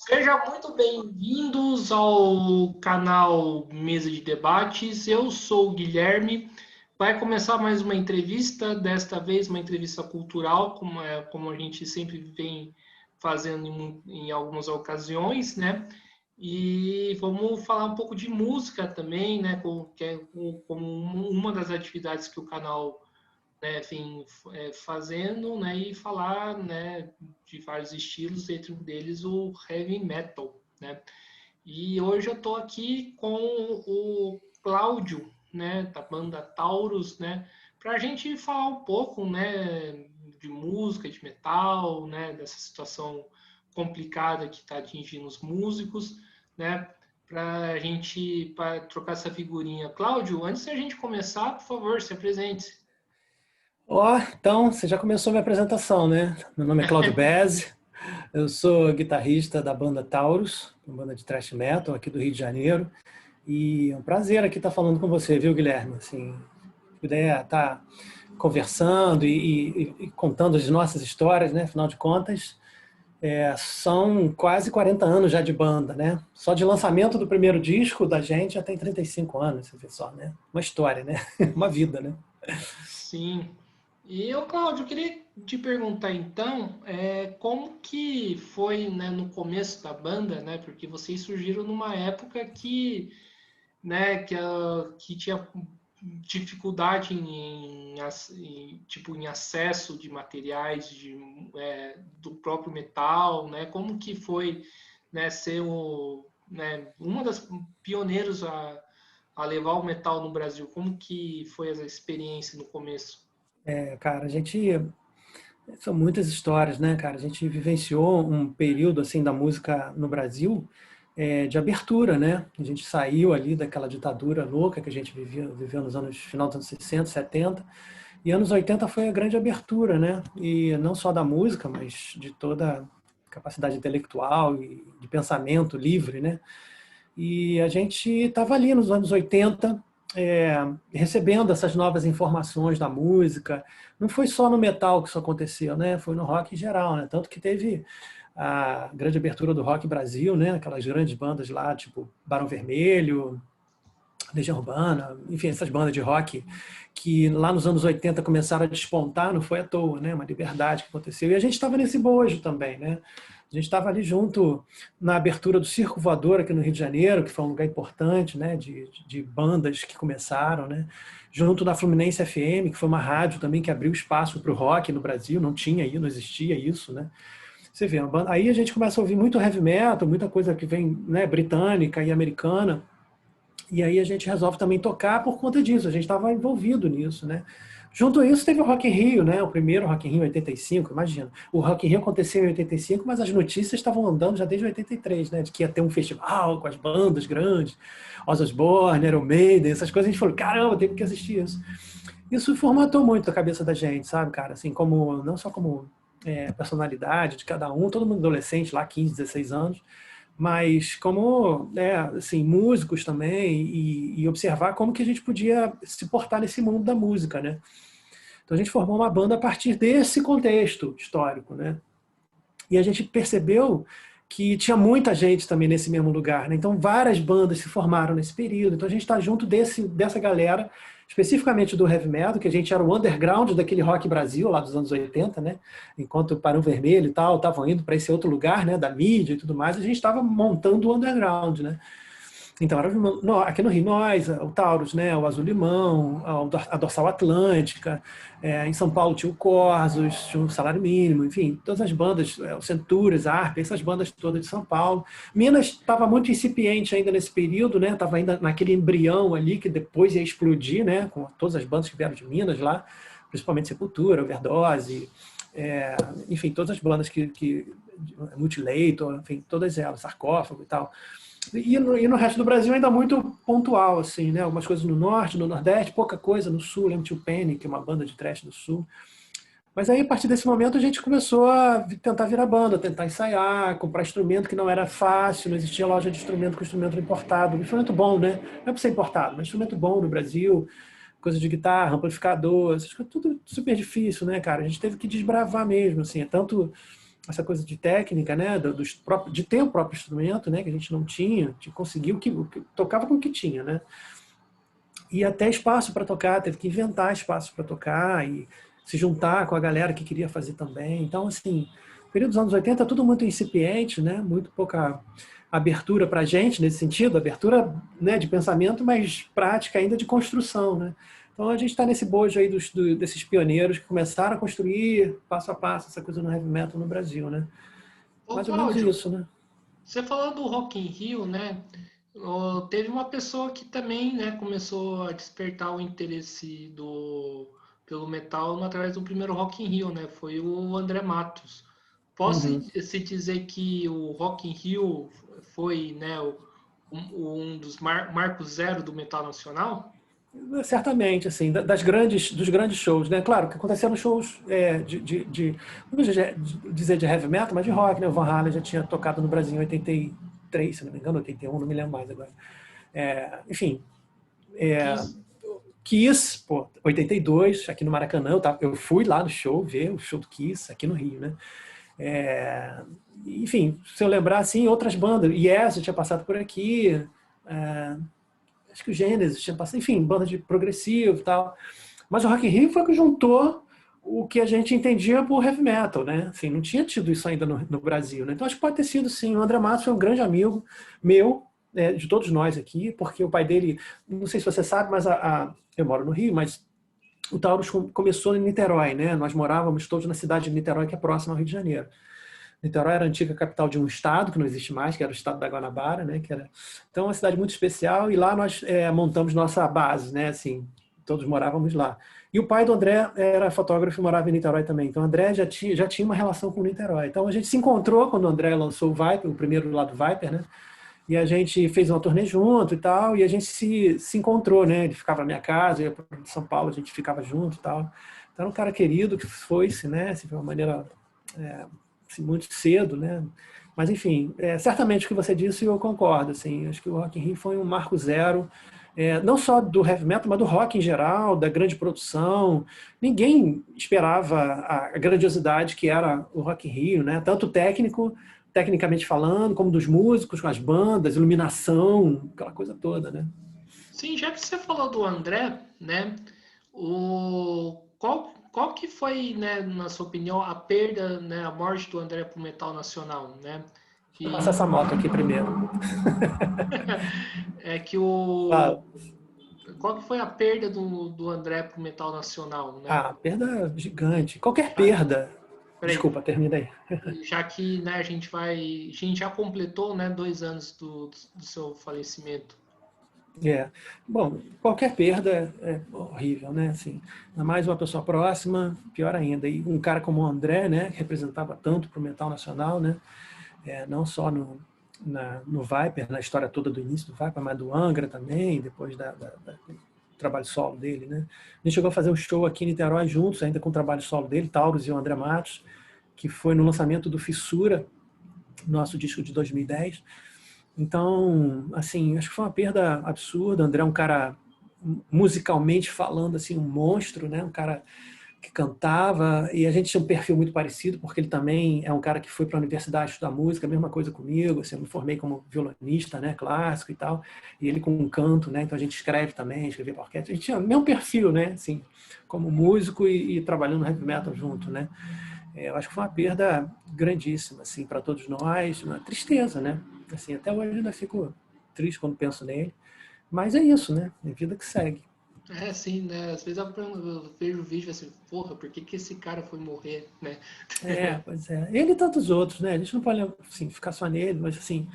Sejam muito bem-vindos ao canal Mesa de Debates. Eu sou o Guilherme. Vai começar mais uma entrevista, desta vez uma entrevista cultural, como a gente sempre vem fazendo em algumas ocasiões, né? E vamos falar um pouco de música também, né? Como uma das atividades que o canal, né, vem fazendo, né, e falar, né, de vários estilos, entre deles o heavy metal, né. E hoje eu estou aqui com o Cláudio, né, da banda Taurus, né, para a gente falar um pouco, né, de música, de metal, né, dessa situação complicada que está atingindo os músicos, né, para trocar essa figurinha. Cláudio, antes da gente começar, por favor, se apresente. Ó, então, você já começou minha apresentação, né? Meu nome é Cláudio Bezzi, eu sou guitarrista da banda Taurus, uma banda de thrash metal aqui do Rio de Janeiro, e é um prazer aqui estar falando com você, viu, Guilherme? Assim, puder estar conversando e contando as nossas histórias, né? Afinal de contas, são quase 40 anos já de banda, né? Só de lançamento do primeiro disco da gente já tem 35 anos, você vê só, né? Uma história, né? Uma vida, né? Sim. E eu, Cláudio, eu queria te perguntar então, como que foi, né, no começo da banda, né? Porque vocês surgiram numa época que, né, que tinha dificuldade tipo, em acesso de materiais do próprio metal, né? Como que foi, né, ser uma das pioneiros a levar o metal no Brasil? Como que foi essa experiência no começo? Cara, a gente são muitas histórias, né, cara? A gente vivenciou um período assim da música no Brasil de abertura, né? A gente saiu ali daquela ditadura louca que a gente viveu nos anos final dos anos 60, 70, e anos 80 foi a grande abertura, né? E não só da música, mas de toda a capacidade intelectual e de pensamento livre, né? E a gente estava ali nos anos 80, recebendo essas novas informações da música. Não foi só no metal que isso aconteceu, né? Foi no rock em geral, né? Tanto que teve a grande abertura do Rock Brasil, né? Aquelas grandes bandas lá, tipo Barão Vermelho, Legião Urbana, enfim, essas bandas de rock que lá nos anos 80 começaram a despontar, não foi à toa, né? Uma liberdade que aconteceu. E a gente estava nesse bojo também, né? A gente estava ali junto na abertura do Circo Voador aqui no Rio de Janeiro, que foi um lugar importante, né? De bandas que começaram, né? Junto da Fluminense FM, que foi uma rádio também que abriu espaço para o rock no Brasil, não tinha aí, não existia isso, né? Você vê, aí a gente começa a ouvir muito heavy metal, muita coisa que vem, né, britânica e americana, e aí a gente resolve também tocar por conta disso, a gente estava envolvido nisso, né? Junto a isso teve o Rock in Rio, né? O primeiro Rock in Rio em 85, imagina. O Rock in Rio aconteceu em 85, mas as notícias estavam andando já desde 83, né? De que ia ter um festival com as bandas grandes, Ozzy Osbourne, Iron Maiden, essas coisas. A gente falou, caramba, tem que assistir isso. Isso formatou muito a cabeça da gente, sabe, cara? Assim, como, não só como personalidade de cada um, todo mundo adolescente lá, 15, 16 anos, mas como assim, músicos também e observar como que a gente podia se portar nesse mundo da música, né? Então a gente formou uma banda a partir desse contexto histórico, né? E a gente percebeu que tinha muita gente também nesse mesmo lugar, né? Então várias bandas se formaram nesse período. Então a gente está junto dessa galera, especificamente do heavy metal, que a gente era o underground daquele rock Brasil lá dos anos 80, né? Enquanto o Barão Vermelho e tal estavam indo para esse outro lugar, né, da mídia e tudo mais, a gente estava montando o underground, né? Então, era aqui no Rio, nós, o Taurus, né, o Azul Limão, a Dorsal Atlântica, em São Paulo tinha o Corsos, tinha o Salário Mínimo, enfim, todas as bandas, o Centúrios, a Arp, essas bandas todas de São Paulo. Minas estava muito incipiente ainda nesse período, né, estava ainda naquele embrião ali que depois ia explodir, né, com todas as bandas que vieram de Minas lá, principalmente Sepultura, Overdose, enfim, todas as bandas que Mutilator, enfim, todas elas, Sarcófago e tal. E no resto do Brasil ainda muito pontual, assim, né? Algumas coisas no norte, no nordeste, pouca coisa no sul, lembra o Penny, que é uma banda de thrash do sul. Mas aí, a partir desse momento, a gente começou a tentar virar banda, tentar ensaiar, comprar instrumento que não era fácil, não existia loja de instrumento com instrumento importado. Instrumento bom, né? Não é para ser importado, mas instrumento bom no Brasil, coisa de guitarra, amplificador, essas coisas, tudo super difícil, né, cara? A gente teve que desbravar mesmo, assim, tanto essa coisa de técnica, né, de ter o próprio instrumento, né, que a gente não tinha, de conseguir tocava com o que tinha, né? E até espaço para tocar, teve que inventar espaço para tocar e se juntar com a galera que queria fazer também. Então, assim, período dos anos 80, tudo muito incipiente, né? Muito pouca abertura para a gente nesse sentido, abertura, né, de pensamento, mas prática ainda de construção, né? Então a gente está nesse bojo aí desses pioneiros que começaram a construir passo a passo essa coisa no heavy metal no Brasil, né? Ô, Mais ou menos Cláudio, isso, né? você falou do Rock in Rio, né? Teve uma pessoa que também, né, começou a despertar o interesse pelo metal através do primeiro Rock in Rio, né? Foi o André Matos. Posso Uhum. se dizer que o Rock in Rio foi, né, um dos marcos zero do metal nacional? Certamente, assim, dos grandes shows, né? Claro que aconteceram shows não vou dizer de heavy metal, mas de rock, né? O Van Halen já tinha tocado no Brasil em 83, se não me engano, 81, não me lembro mais agora. Enfim, Kiss. Kiss, pô, 82, aqui no Maracanã, eu fui lá no show, ver o show do Kiss, aqui no Rio, né? Enfim, se eu lembrar, assim, outras bandas, Yes, eu tinha passado por aqui, acho que o Gênesis tinha passado, enfim, banda de progressivo e tal. Mas o Rock in Rio foi o que juntou o que a gente entendia por heavy metal, né? Assim, não tinha tido isso ainda no Brasil, né? Então acho que pode ter sido, sim. O André Matos foi um grande amigo meu, de todos nós aqui, porque o pai dele, não sei se você sabe, mas eu moro no Rio, mas o Taurus começou em Niterói, né? Nós morávamos todos na cidade de Niterói, que é próxima ao Rio de Janeiro. Niterói era a antiga capital de um estado que não existe mais, que era o estado da Guanabara, né? Então, uma cidade muito especial, e lá nós montamos nossa base, né? Assim, todos morávamos lá. E o pai do André era fotógrafo e morava em Niterói também. Então, o André já tinha uma relação com o Niterói. Então, a gente se encontrou quando o André lançou o Viper, o primeiro lá do Viper, né? E a gente fez uma turnê junto e tal, e a gente se encontrou, né? Ele ficava na minha casa, eu ia para São Paulo, a gente ficava junto e tal. Então, era um cara querido que foi-se, né? Assim, de uma maneira assim, muito cedo, né? Mas, enfim, certamente o que você disse eu concordo. Assim, acho que o Rock in Rio foi um marco zero, não só do heavy metal, mas do rock em geral, da grande produção. Ninguém esperava a grandiosidade que era o Rock in Rio, né? Tanto tecnicamente falando, como dos músicos, com as bandas, iluminação, aquela coisa toda, né? Sim, já que você falou do André, né? Qual que foi, né, na sua opinião, a perda, né, a morte do André pro metal nacional, né? Deixa eu passar Que essa moto aqui primeiro. é que Ah, qual que foi a perda do André pro metal nacional, né? perda gigante. Qualquer Já, perda. peraí, Desculpa, termina aí. já que, né, a gente já completou, né, 2 anos do seu falecimento. É. Bom, qualquer perda é horrível, né? Assim, ainda mais uma pessoa próxima, pior ainda. E um cara como o André, né, que representava tanto para o metal nacional, né? Não só no Viper, na história toda do início do Viper, mas do Angra também, depois do trabalho solo dele, né? A gente chegou a fazer um show aqui em Niterói juntos, ainda com o trabalho solo dele, Taurus e o André Matos, que foi no lançamento do Fissura, nosso disco de 2010. Então, assim, acho que foi uma perda absurda. O André é um cara, musicalmente falando, assim, um monstro, né? Um cara que cantava, e a gente tinha um perfil muito parecido, porque ele também é um cara que foi para a universidade estudar música, a mesma coisa comigo, assim, eu me formei como violonista, né, clássico e tal, e ele com um canto, né, então a gente escreve também, escrevia para orquestra, a gente tinha o mesmo perfil, né, assim, como músico e trabalhando no heavy metal junto, né. Eu acho que foi uma perda grandíssima, assim, para todos nós, uma tristeza, né, assim, até hoje eu ainda fico triste quando penso nele, mas é isso, né, é vida que segue. É, sim, né? Às vezes eu vejo o vídeo assim, porra, por que esse cara foi morrer, né? Pois é. Ele e tantos outros, né? A gente não pode assim, ficar só nele, mas assim,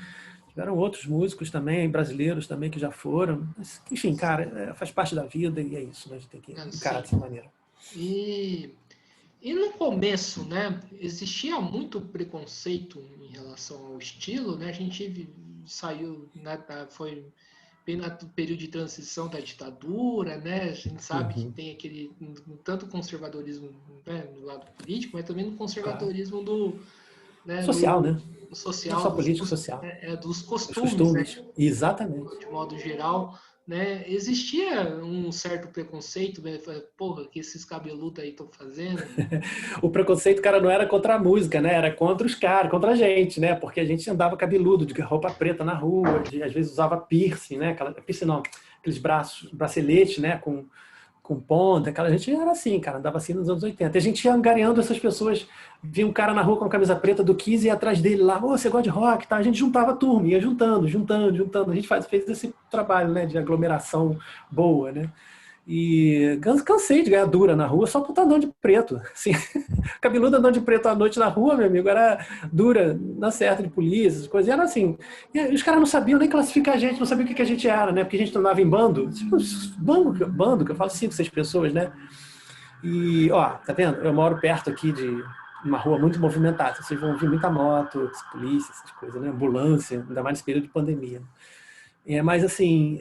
tiveram outros músicos também, brasileiros também que já foram. Mas, enfim, cara, faz parte da vida e é isso, né? A gente tem que encarar Sim. dessa maneira. E, e no começo, né, existia muito preconceito em relação ao estilo, né? A gente saiu, né, foi bem no período de transição da ditadura, né? A gente sabe que Uhum. tem aquele tanto conservadorismo, né, no lado político, mas também no Claro. conservadorismo né, Social, né? Não social só político, social. dos Os costumes, né? costumes. Exatamente. De modo geral. né? Existia um certo preconceito, né? Porra, que esses cabeludos aí estão fazendo. O preconceito, cara, não era contra a música, né? Era contra os caras, contra a gente, né? Porque a gente andava cabeludo, de roupa preta na rua, às vezes usava piercing, né? Piercing não, aqueles braceletes, né? Com ponta, aquela gente era assim, cara, andava assim nos anos 80. E a gente ia angariando essas pessoas, via um cara na rua com a camisa preta do Kiss e ia atrás dele lá, ô, você gosta de rock, tá? A gente juntava a turma, ia juntando. A gente fez esse trabalho, né, de aglomeração boa, né? E cansei de ganhar dura na rua só por estar andando de preto. Assim, cabeludo andando de preto à noite na rua, meu amigo, era dura na certa de polícia, essas coisas. E era assim. E os caras não sabiam nem classificar a gente, não sabiam o que a gente era, né? Porque a gente andava em bando. Bando, que eu falo 5, 6 pessoas, né? E, ó, tá vendo? Eu moro perto aqui de uma rua muito movimentada. Vocês vão ouvir muita moto, polícia, essas coisas, né? Ambulância, ainda mais nesse período de pandemia. Mas assim,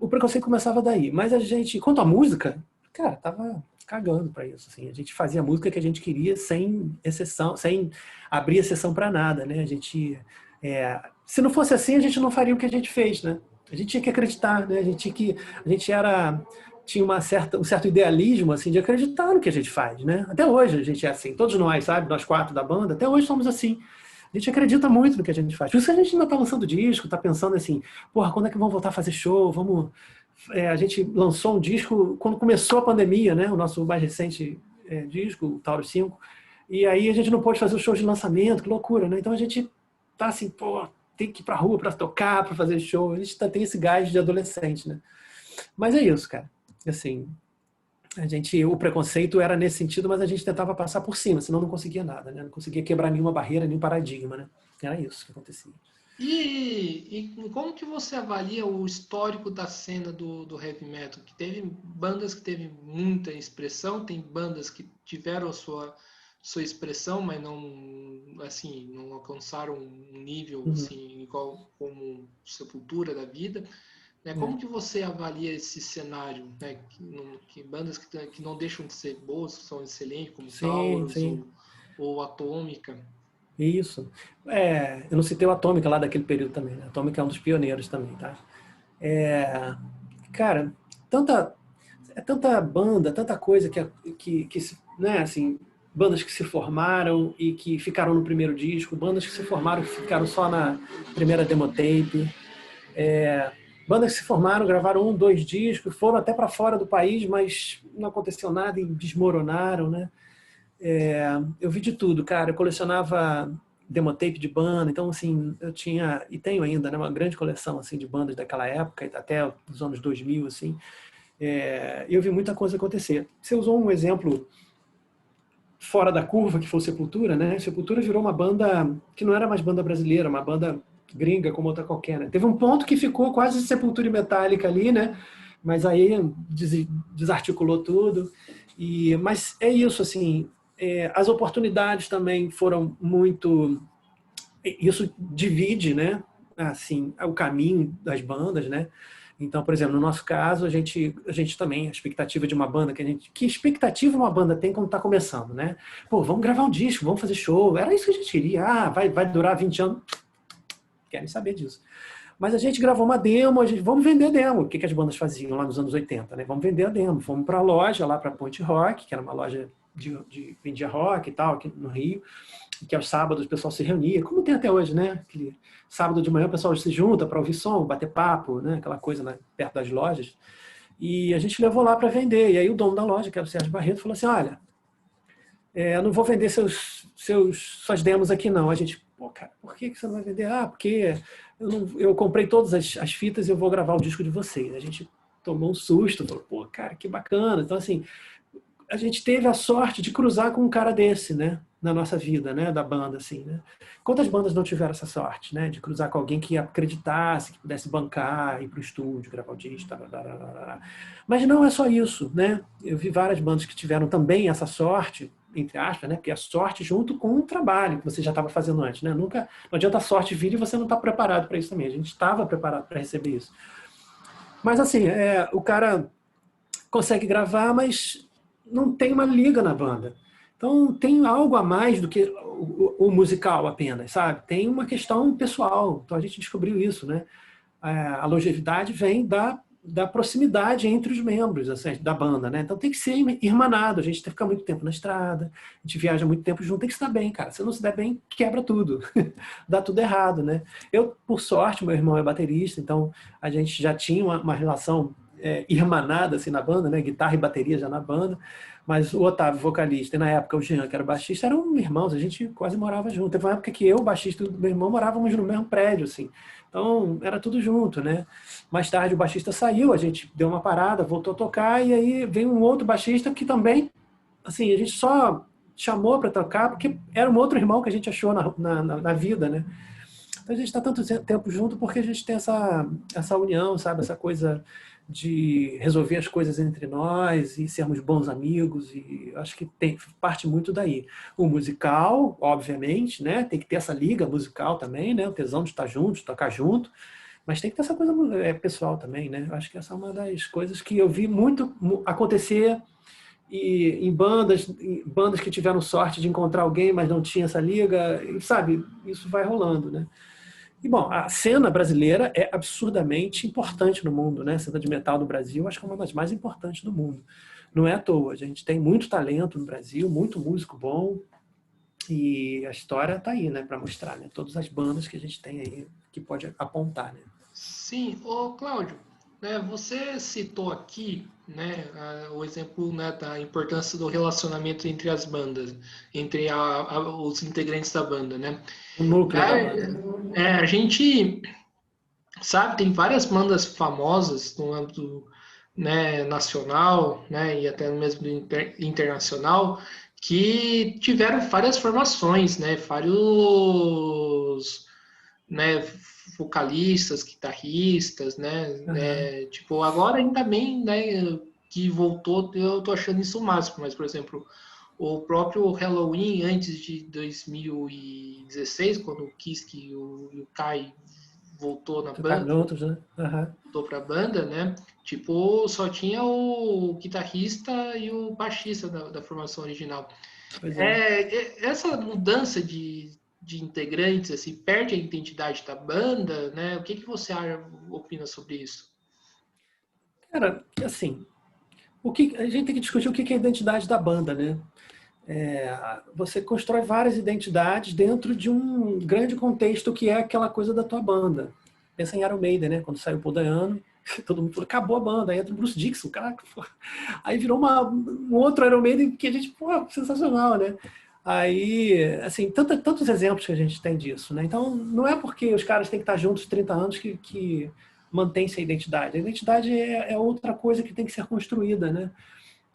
o preconceito começava daí. Mas a gente, quanto à música, cara, tava cagando para isso. Assim. A gente fazia a música que a gente queria sem exceção, sem abrir exceção para nada, né? A gente, se não fosse assim, a gente não faria o que a gente fez, né? A gente tinha que acreditar, né? A gente tinha um certo idealismo assim de acreditar no que a gente faz, né? Até hoje a gente é assim. Todos nós, sabe? Nós 4 da banda, até hoje somos assim. A gente acredita muito no que a gente faz. Por isso que a gente ainda está lançando disco, está pensando assim, porra, quando é que vamos voltar a fazer show? A gente lançou um disco quando começou a pandemia, né? O nosso mais recente disco, o Taurus 5. E aí a gente não pôde fazer o show de lançamento, que loucura, né? Então a gente tá assim, pô, tem que ir pra rua para tocar, para fazer show. A gente tem esse gás de adolescente, né? Mas é isso, cara. Assim, o preconceito era nesse sentido, mas a gente tentava passar por cima, senão não conseguia nada, né? Não conseguia quebrar nenhuma barreira, nenhum paradigma, né? Era isso que acontecia. E como que você avalia o histórico da cena do heavy metal? Que teve bandas que teve muita expressão, tem bandas que tiveram a sua expressão, mas não assim não alcançaram um nível assim igual como Sepultura da vida. Né? Como que você avalia esse cenário? Né? Que bandas que não deixam de ser boas, que são excelentes, como Sim, Taurus sim. ou Atômica? Isso. Eu não citei o Atômica lá daquele período também, né? Atômica é um dos pioneiros também, tá? Cara, tanta, tanta banda, tanta coisa né, assim, bandas que se formaram e que ficaram no primeiro disco, bandas que se formaram e ficaram só na primeira demo tape, bandas que se formaram, gravaram 1, 2 discos, foram até para fora do país, mas não aconteceu nada e desmoronaram, né? Eu vi de tudo, cara. Eu colecionava demotape de banda, então assim, eu tinha e tenho ainda, né, uma grande coleção assim de bandas daquela época até os anos 2000 assim. Eu vi muita coisa acontecer. Você usou um exemplo fora da curva que foi o Sepultura, né? Sepultura virou uma banda que não era mais banda brasileira, uma banda gringa como outra qualquer, né? Teve um ponto que ficou quase Sepultura e Metallica ali, né? Mas aí desarticulou tudo. Mas é isso, assim, as oportunidades também foram muito. Isso divide, né? Assim, o caminho das bandas, né? Então, por exemplo, no nosso caso, a gente também, a expectativa de uma banda que expectativa uma banda tem quando está começando, né? Pô, vamos gravar um disco, vamos fazer show. Era isso que a gente queria. Vai durar 20 anos. Querem saber disso. Mas a gente gravou uma demo, vamos vender a demo. O que as bandas faziam lá nos anos 80, né? Vamos vender a demo. Fomos para a loja, lá para a Ponte Rock, que era uma loja de vendia rock e tal, aqui no Rio, que aos sábados o pessoal se reunia, como tem até hoje, né? Aquele sábado de manhã o pessoal se junta para ouvir som, bater papo, né? Aquela coisa, né? Perto das lojas. E a gente levou lá para vender. E aí o dono da loja, que era o Sérgio Barreto, falou assim, olha, eu não vou vender suas demos aqui não. A gente, pô, cara, por que você não vai vender? Porque eu comprei todas as fitas e eu vou gravar o disco de vocês. A gente tomou um susto, falou, pô, cara, que bacana. Então, assim, a gente teve a sorte de cruzar com um cara desse, né? Na nossa vida, né? Da banda, assim, né? Quantas bandas não tiveram essa sorte, né? De cruzar com alguém que acreditasse, que pudesse bancar, ir pro estúdio, gravar o disco, mas não é só isso, né? Eu vi várias bandas que tiveram também essa sorte, entre aspas, né? Porque a sorte junto com o trabalho que você já estava fazendo antes, né? Não adianta a sorte vir e você não está preparado para isso também. A gente estava preparado para receber isso. Mas assim, o cara consegue gravar, mas não tem uma liga na banda. Então tem algo a mais do que o musical apenas, sabe? Tem uma questão pessoal. Então a gente descobriu isso, né? a longevidade vem da proximidade entre os membros assim, da banda, né? Então tem que ser irmanado, a gente tem que ficar muito tempo na estrada, a gente viaja muito tempo junto, tem que se dar bem, cara. Se não se der bem, quebra tudo, dá tudo errado, né? Eu, por sorte, meu irmão é baterista, então a gente já tinha uma relação irmanada assim na banda, né? Guitarra e bateria já na banda, mas o Otávio, vocalista, e na época o Jean, que era baixista, eram irmãos, a gente quase morava junto. Teve uma época que eu, o baixista e o meu irmão morávamos no mesmo prédio, assim. Então, era tudo junto, né? Mais tarde o baixista saiu, a gente deu uma parada, voltou a tocar, e aí veio um outro baixista que também, assim, a gente só chamou para tocar porque era um outro irmão que a gente achou na vida, né? Então a gente está tanto tempo junto porque a gente tem essa união, sabe? Essa coisa de resolver as coisas entre nós e sermos bons amigos, e acho que parte muito daí. O musical, obviamente, né? Tem que ter essa liga musical também, né? O tesão de estar junto, de tocar junto, mas tem que ter essa coisa pessoal também, né? Eu acho que essa é uma das coisas que eu vi muito acontecer e em bandas que tiveram sorte de encontrar alguém, mas não tinha essa liga, e, sabe? Isso vai rolando, né? E, bom, a cena brasileira é absurdamente importante no mundo, né? A cena de metal no Brasil, acho que é uma das mais importantes do mundo. Não é à toa, a gente tem muito talento no Brasil, muito músico bom, e a história está aí, né, para mostrar, né? Todas as bandas que a gente tem aí que pode apontar, né? Sim, ô Cláudio, né, você citou aqui, né, o exemplo, né, da importância do relacionamento entre as bandas, entre os integrantes da banda, né? O núcleo da banda. A gente sabe, tem várias bandas famosas no âmbito, né, nacional, né, e até mesmo internacional, que tiveram várias formações, né, vários, né, vocalistas, guitarristas, né, tipo, agora ainda bem, né, que voltou, eu tô achando isso o máximo, mas, por exemplo, o próprio Halloween, antes de 2016, quando o Kiske e o Kai voltou na Tocaram banda, juntos, né? voltou pra banda, né, tipo, só tinha o guitarrista e o baixista da formação original. Pois é. Essa mudança de integrantes, assim, perde a identidade da banda, né? O que você opina sobre isso? Cara, assim, a gente tem que discutir o que é a identidade da banda, né? Você constrói várias identidades dentro de um grande contexto que é aquela coisa da tua banda. Pensa em Iron Maiden, né? Quando saiu o Paul Dayano, todo mundo falou, acabou a banda, aí entra o Bruce Dickinson, caraca, pô. Aí virou um outro Iron Maiden que a gente, pô, sensacional, né? Aí, assim, tantos exemplos que a gente tem disso, né? Então, não é porque os caras têm que estar juntos 30 anos que mantém-se a identidade. A identidade é outra coisa que tem que ser construída, né?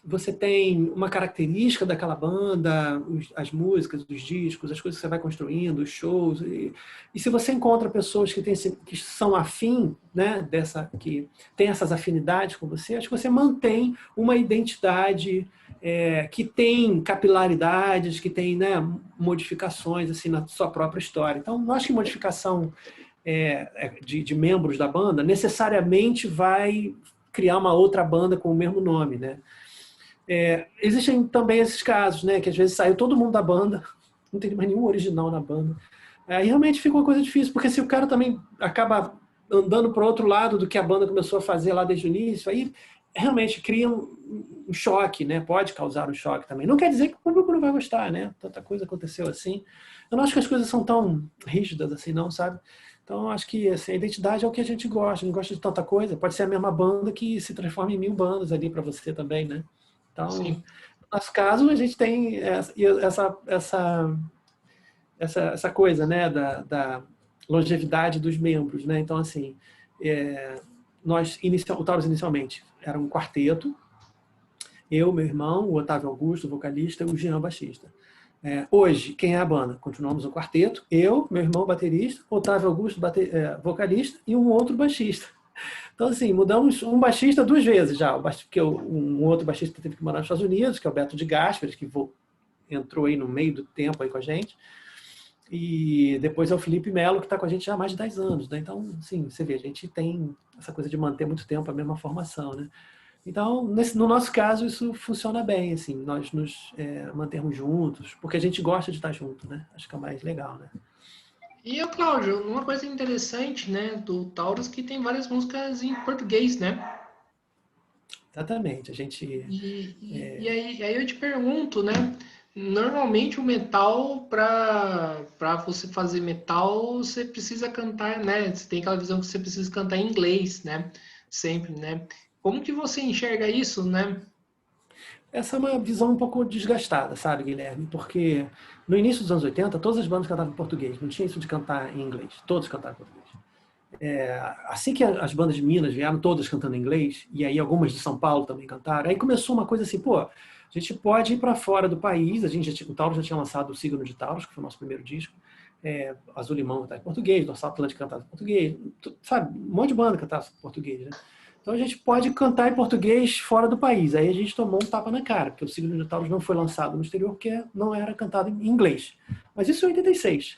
Você tem uma característica daquela banda, as músicas, os discos, as coisas que você vai construindo, os shows. E se você encontra pessoas que são afim, né, que tem essas afinidades com você, acho que você mantém uma identidade que tem capilaridades, que tem, né, modificações assim, na sua própria história. Então, não acho que modificação de membros da banda necessariamente vai criar uma outra banda com o mesmo nome, né? Existem também esses casos, né, que às vezes saiu todo mundo da banda, não tem mais nenhum original na banda. Aí realmente fica uma coisa difícil, porque se o cara também acaba andando para o outro lado do que a banda começou a fazer lá desde o início, aí realmente cria um choque, né? Pode causar um choque também. Não quer dizer que o público não vai gostar, né? Tanta coisa aconteceu assim. Eu não acho que as coisas são tão rígidas assim, não, sabe? Então, acho que assim, a identidade é o que a gente gosta. Não gosta de tanta coisa. Pode ser a mesma banda que se transforma em 1000 bandas ali para você também, né? Então, Sim. no nosso caso, a gente tem essa coisa, né, da longevidade dos membros, né? Então, assim, o Taurus inicialmente era um quarteto, eu, meu irmão, o Otávio Augusto, vocalista, e o Jean, baixista. Hoje, quem é a banda? Continuamos o quarteto, eu, meu irmão, baterista, Otávio Augusto, vocalista, e um outro baixista. Então, assim, mudamos um baixista 2 vezes já, porque um outro baixista teve que morar nos Estados Unidos, que é o Beto de Gasperes, que entrou aí no meio do tempo aí com a gente. E depois é o Felipe Melo, que está com a gente já há mais de 10 anos, né? Então, assim, você vê, a gente tem essa coisa de manter muito tempo a mesma formação, né? Então, no nosso caso, isso funciona bem, assim, nós nos mantermos juntos, porque a gente gosta de estar junto, né? Acho que é o mais legal, né? E, Cláudio, uma coisa interessante, né, do Taurus, que tem várias músicas em português, né? Exatamente. A gente... E aí eu te pergunto, né? Normalmente o metal, para você fazer metal, você precisa cantar, né? Você tem aquela visão que você precisa cantar em inglês, né? Sempre, né? Como que você enxerga isso, né? Essa é uma visão um pouco desgastada, sabe, Guilherme? Porque no início dos anos 80, todas as bandas cantavam em português. Não tinha isso de cantar em inglês. Todos cantavam em português. Assim que as bandas de Minas vieram todas cantando em inglês, e aí algumas de São Paulo também cantaram, aí começou uma coisa assim, pô, a gente pode ir para fora do país, o Taurus já tinha lançado o Signo de Taurus, que foi o nosso primeiro disco, Azul Limão cantava em português, Dorsal Atlântico cantava em português, sabe, um monte de banda cantava em português, né? Então a gente pode cantar em português fora do país. Aí a gente tomou um tapa na cara, porque o Signo de Taurus não foi lançado no exterior porque não era cantado em inglês. Mas isso em 86.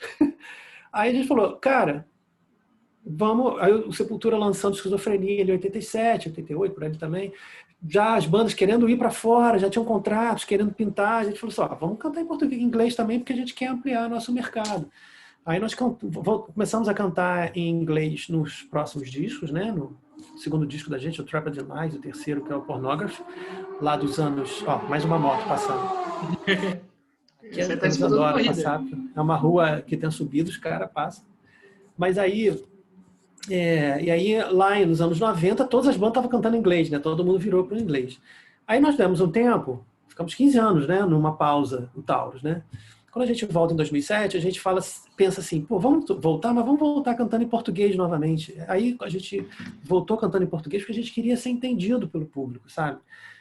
Aí a gente falou, cara, vamos, aí o Sepultura lançando Esquizofrenia em 87, 88, por aí também. Já as bandas querendo ir para fora, já tinham contratos, querendo pintar. A gente falou assim, vamos cantar em português, em inglês também, porque a gente quer ampliar nosso mercado. Aí nós começamos a cantar em inglês nos próximos discos, né? No segundo disco da gente, o Trapped in Lies, o terceiro, que é o Pornography, lá dos anos... Ó, mais uma moto passando. Que Você está eles escutando adoram corrida. passar. É uma rua que tem subido, os caras passam. Mas aí e aí, lá nos anos 90, todas as bandas estavam cantando em inglês, né? Todo mundo virou para o inglês. Aí nós demos um tempo, ficamos 15 anos, né? Numa pausa, o Taurus, né? Quando a gente volta em 2007, a gente pensa assim, pô, vamos voltar, mas vamos voltar cantando em português novamente. Aí a gente voltou cantando em português porque a gente queria ser entendido pelo público, sabe?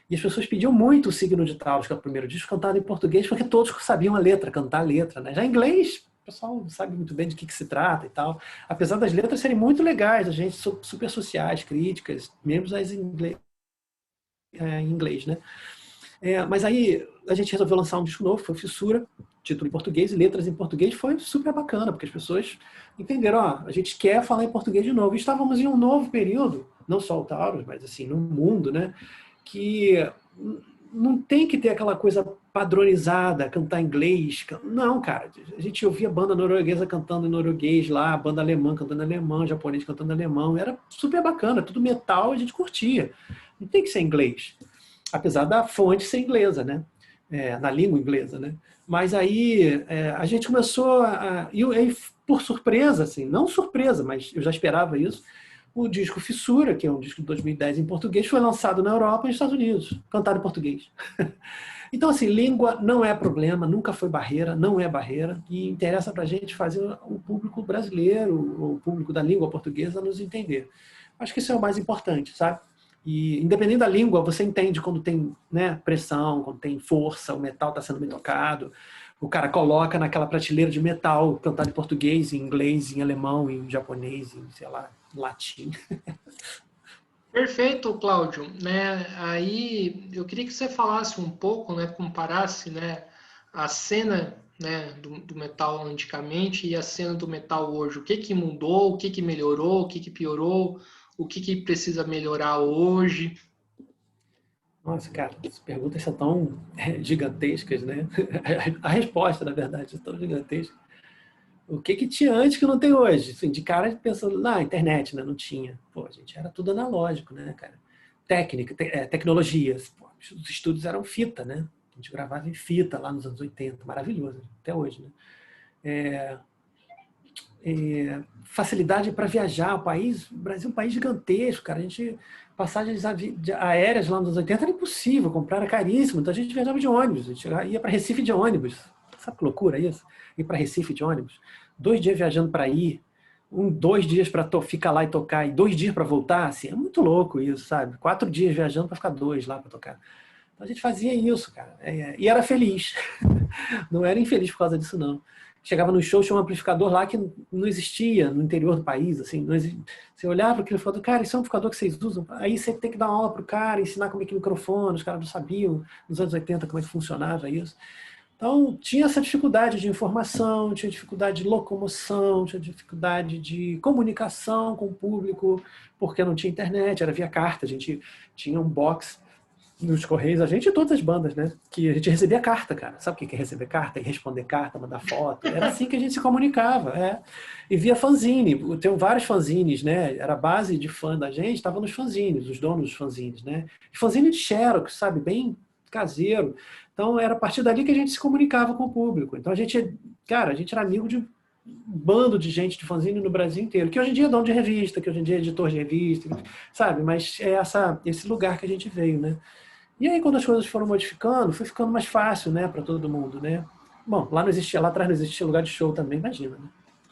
E as pessoas pediam muito o Signo de Taurus, que é o primeiro disco, cantado em português, porque todos sabiam a letra, cantar a letra, né? Já em inglês, o pessoal não sabe muito bem de que se trata e tal. Apesar das letras serem muito legais, a gente super sociais, críticas, mesmo as em inglês, né? Mas aí a gente resolveu lançar um disco novo, foi Fissura, título em português e letras em português, foi super bacana, porque as pessoas entenderam, a gente quer falar em português de novo. E estávamos em um novo período, não só o Taurus, mas assim, no mundo, né? Que não tem que ter aquela coisa padronizada, cantar inglês. Não, cara. A gente ouvia banda norueguesa cantando em norueguês lá, banda alemã cantando em alemão, japonês cantando em alemão. Era super bacana, tudo metal, a gente curtia. Não tem que ser inglês. Apesar da fonte ser inglesa, né? Na língua inglesa, né? Mas aí a gente começou e aí, por surpresa, assim, não surpresa, mas eu já esperava isso, o disco Fissura, que é um disco de 2010 em português, foi lançado na Europa e nos Estados Unidos, cantado em português. Então, assim, língua não é problema, nunca foi barreira, não é barreira, e interessa para a gente fazer o público brasileiro, o público da língua portuguesa, nos entender. Acho que isso é o mais importante, sabe? E, independente da língua, você entende quando tem, né, pressão, quando tem força, o metal está sendo bem tocado, o cara coloca naquela prateleira de metal, cantado em português, em inglês, em alemão, em japonês, em, sei lá, latim. Perfeito, Cláudio. Né? Aí eu queria que você falasse um pouco, né, comparasse, né, a cena, né, do metal antigamente e a cena do metal hoje. O que que mudou, o que que melhorou, o que que piorou, o que que precisa melhorar hoje. Nossa, cara, as perguntas são tão gigantescas, né? A resposta, na verdade, é tão gigantesca. O que que tinha antes que não tem hoje? Assim, de cara pensando, na internet, né? Não tinha. Pô, a gente era tudo analógico, né, cara? Técnica, tecnologias. Pô, os estúdios eram fita, né? A gente gravava em fita lá nos anos 80, maravilhoso, até hoje, né? Facilidade para viajar, o Brasil é um país gigantesco, cara. A gente, passagens aéreas lá nos anos 80 era impossível, comprar era caríssimo, então a gente viajava de ônibus, a gente ia para Recife de ônibus. Sabe que loucura isso? Ir para Recife de ônibus. 2 dias viajando para ir, 2 dias para ficar lá e tocar, e 2 dias para voltar, assim, é muito louco isso, sabe? 4 dias viajando para ficar 2 lá para tocar. Então a gente fazia isso, cara. E era feliz. Não era infeliz por causa disso, não. Chegava no show, tinha um amplificador lá que não existia no interior do país, assim, não existia. Você olhava para aquele amplificador, cara, isso é um amplificador que vocês usam? Aí você tem que dar uma aula pro cara, ensinar como é que microfone, os caras não sabiam, nos anos 80, como é que funcionava isso. Então, tinha essa dificuldade de informação, tinha dificuldade de locomoção, tinha dificuldade de comunicação com o público, porque não tinha internet, era via carta, a gente tinha um box nos Correios, a gente e todas as bandas, né? Que a gente recebia carta, cara. Sabe o que é receber carta? E responder carta, mandar foto. Era assim que a gente se comunicava, é. E via fanzine. Tem vários fanzines, né? Era a base de fã da gente, estava nos fanzines, os donos dos fanzines, né? Fanzine de Xerox, sabe? Bem caseiro. Então, era a partir dali que a gente se comunicava com o público. Então, a gente, cara, a gente era amigo de um bando de gente de fanzine no Brasil inteiro, que hoje em dia é dono de revista, que hoje em dia é editor de revista, sabe? Mas é esse lugar que a gente veio, né? E aí, quando as coisas foram modificando, foi ficando mais fácil, né, para todo mundo, né? Bom, lá não existia, lá atrás não existia lugar de show também, imagina, né?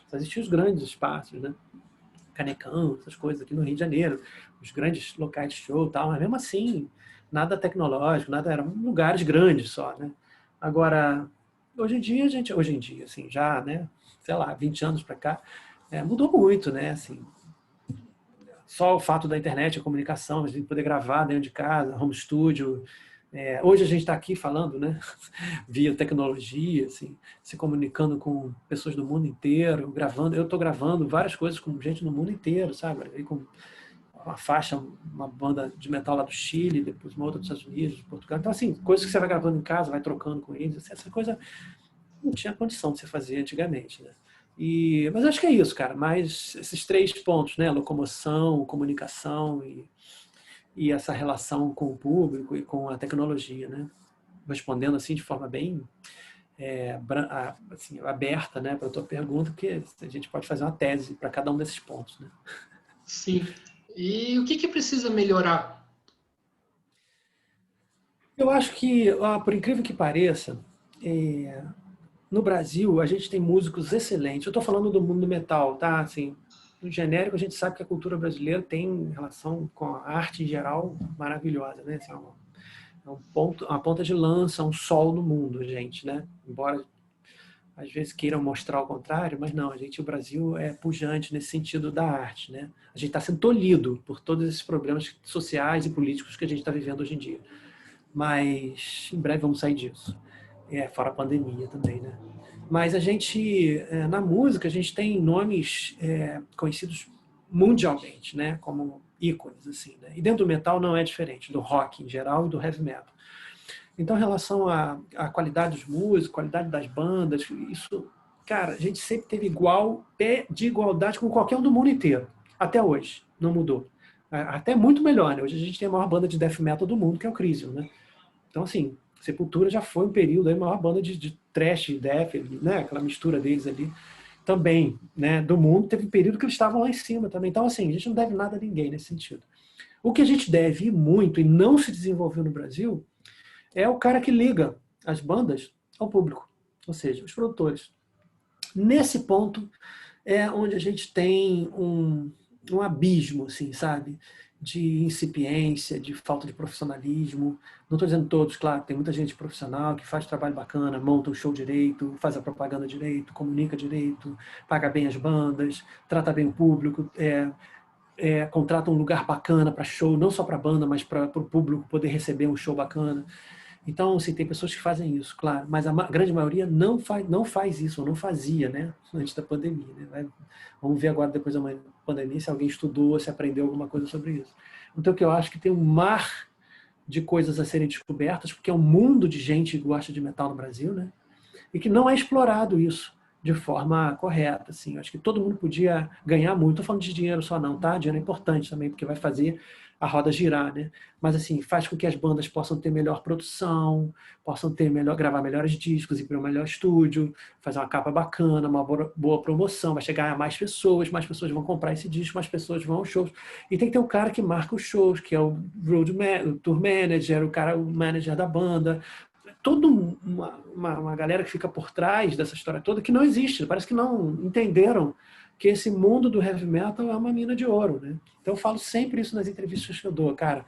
Só existiam os grandes espaços, né? Canecão, essas coisas aqui no Rio de Janeiro, os grandes locais de show e tal, mas mesmo assim, nada tecnológico, nada, eram lugares grandes só, né? Agora, hoje em dia, assim, já, né, sei lá, 20 anos para cá, mudou muito, né, assim, só o fato da internet, a comunicação, a gente poder gravar dentro de casa, home studio. Hoje a gente está aqui falando, né, via tecnologia, assim, se comunicando com pessoas do mundo inteiro, gravando. Eu estou gravando várias coisas com gente no mundo inteiro, sabe? Aí com uma faixa, uma banda de metal lá do Chile, depois uma outra dos Estados Unidos, de Portugal. Então, assim, coisas que você vai gravando em casa, vai trocando com eles. Assim, essa coisa não tinha condição de você fazer antigamente, né? Mas acho que é isso, cara. Mas esses 3 pontos, né? Locomoção, comunicação e essa relação com o público e com a tecnologia, né? Respondendo assim de forma bem assim, aberta, né, para a tua pergunta, que a gente pode fazer uma tese para cada um desses pontos, né? Sim. E o que precisa melhorar? Eu acho que, por incrível que pareça, no Brasil a gente tem músicos excelentes. Eu estou falando do mundo metal, tá? Assim, no genérico a gente sabe que a cultura brasileira tem relação com a arte em geral maravilhosa, né? Assim, é um ponto, uma ponta de lança, um sol no mundo, gente, né? Embora às vezes queiram mostrar o contrário, mas não, o Brasil é pujante nesse sentido da arte, né? A gente está sendo tolhido por todos esses problemas sociais e políticos que a gente está vivendo hoje em dia. Mas em breve vamos sair disso. Fora a pandemia também, né? Mas a gente, na música, a gente tem nomes conhecidos mundialmente, né? Como ícones, assim, né? E dentro do metal não é diferente, do rock em geral e do heavy metal. Então, em relação à qualidade dos músicos, qualidade das bandas, isso, cara, a gente sempre teve pé de igualdade com qualquer um do mundo inteiro. Até hoje, não mudou. Até muito melhor, né? Hoje a gente tem a maior banda de death metal do mundo, que é o Crisium, né? Então, assim, Sepultura já foi um período aí, a maior banda de thrash, death, né? Aquela mistura deles ali também, né? Do mundo, teve um período que eles estavam lá em cima também. Então, assim, a gente não deve nada a ninguém nesse sentido. O que a gente deve ir muito e não se desenvolveu no Brasil é o cara que liga as bandas ao público, ou seja, os produtores. Nesse ponto é onde a gente tem um abismo, assim, sabe? De incipiência, de falta de profissionalismo. Não estou dizendo todos, claro, tem muita gente profissional que faz trabalho bacana, monta o show direito, faz a propaganda direito, comunica direito, paga bem as bandas, trata bem o público, contrata um lugar bacana para show, não só para a banda, mas para o público poder receber um show bacana. Então, assim, tem pessoas que fazem isso, claro, mas a grande maioria não faz isso, ou não fazia, né, antes da pandemia. Né? Vamos ver agora, depois da pandemia, se alguém estudou, se aprendeu alguma coisa sobre isso. Então, que eu acho que tem um mar de coisas a serem descobertas, porque é um mundo de gente que gosta de metal no Brasil, né, e que não é explorado isso de forma correta. Assim. Eu acho que todo mundo podia ganhar muito. Não estou falando de dinheiro só não, tá? Dinheiro é importante também, porque vai fazer a roda girar, né? Mas assim, faz com que as bandas possam ter melhor produção, possam ter gravar melhores discos, ir para um melhor estúdio, fazer uma capa bacana, uma boa promoção, vai chegar a mais pessoas vão comprar esse disco, mais pessoas vão aos shows. E tem que ter um cara que marca os shows, que é o tour manager, o manager da banda, toda uma galera que fica por trás dessa história toda que não existe. Parece que não entenderam que esse mundo do heavy metal é uma mina de ouro, né? Então eu falo sempre isso nas entrevistas que eu dou, cara.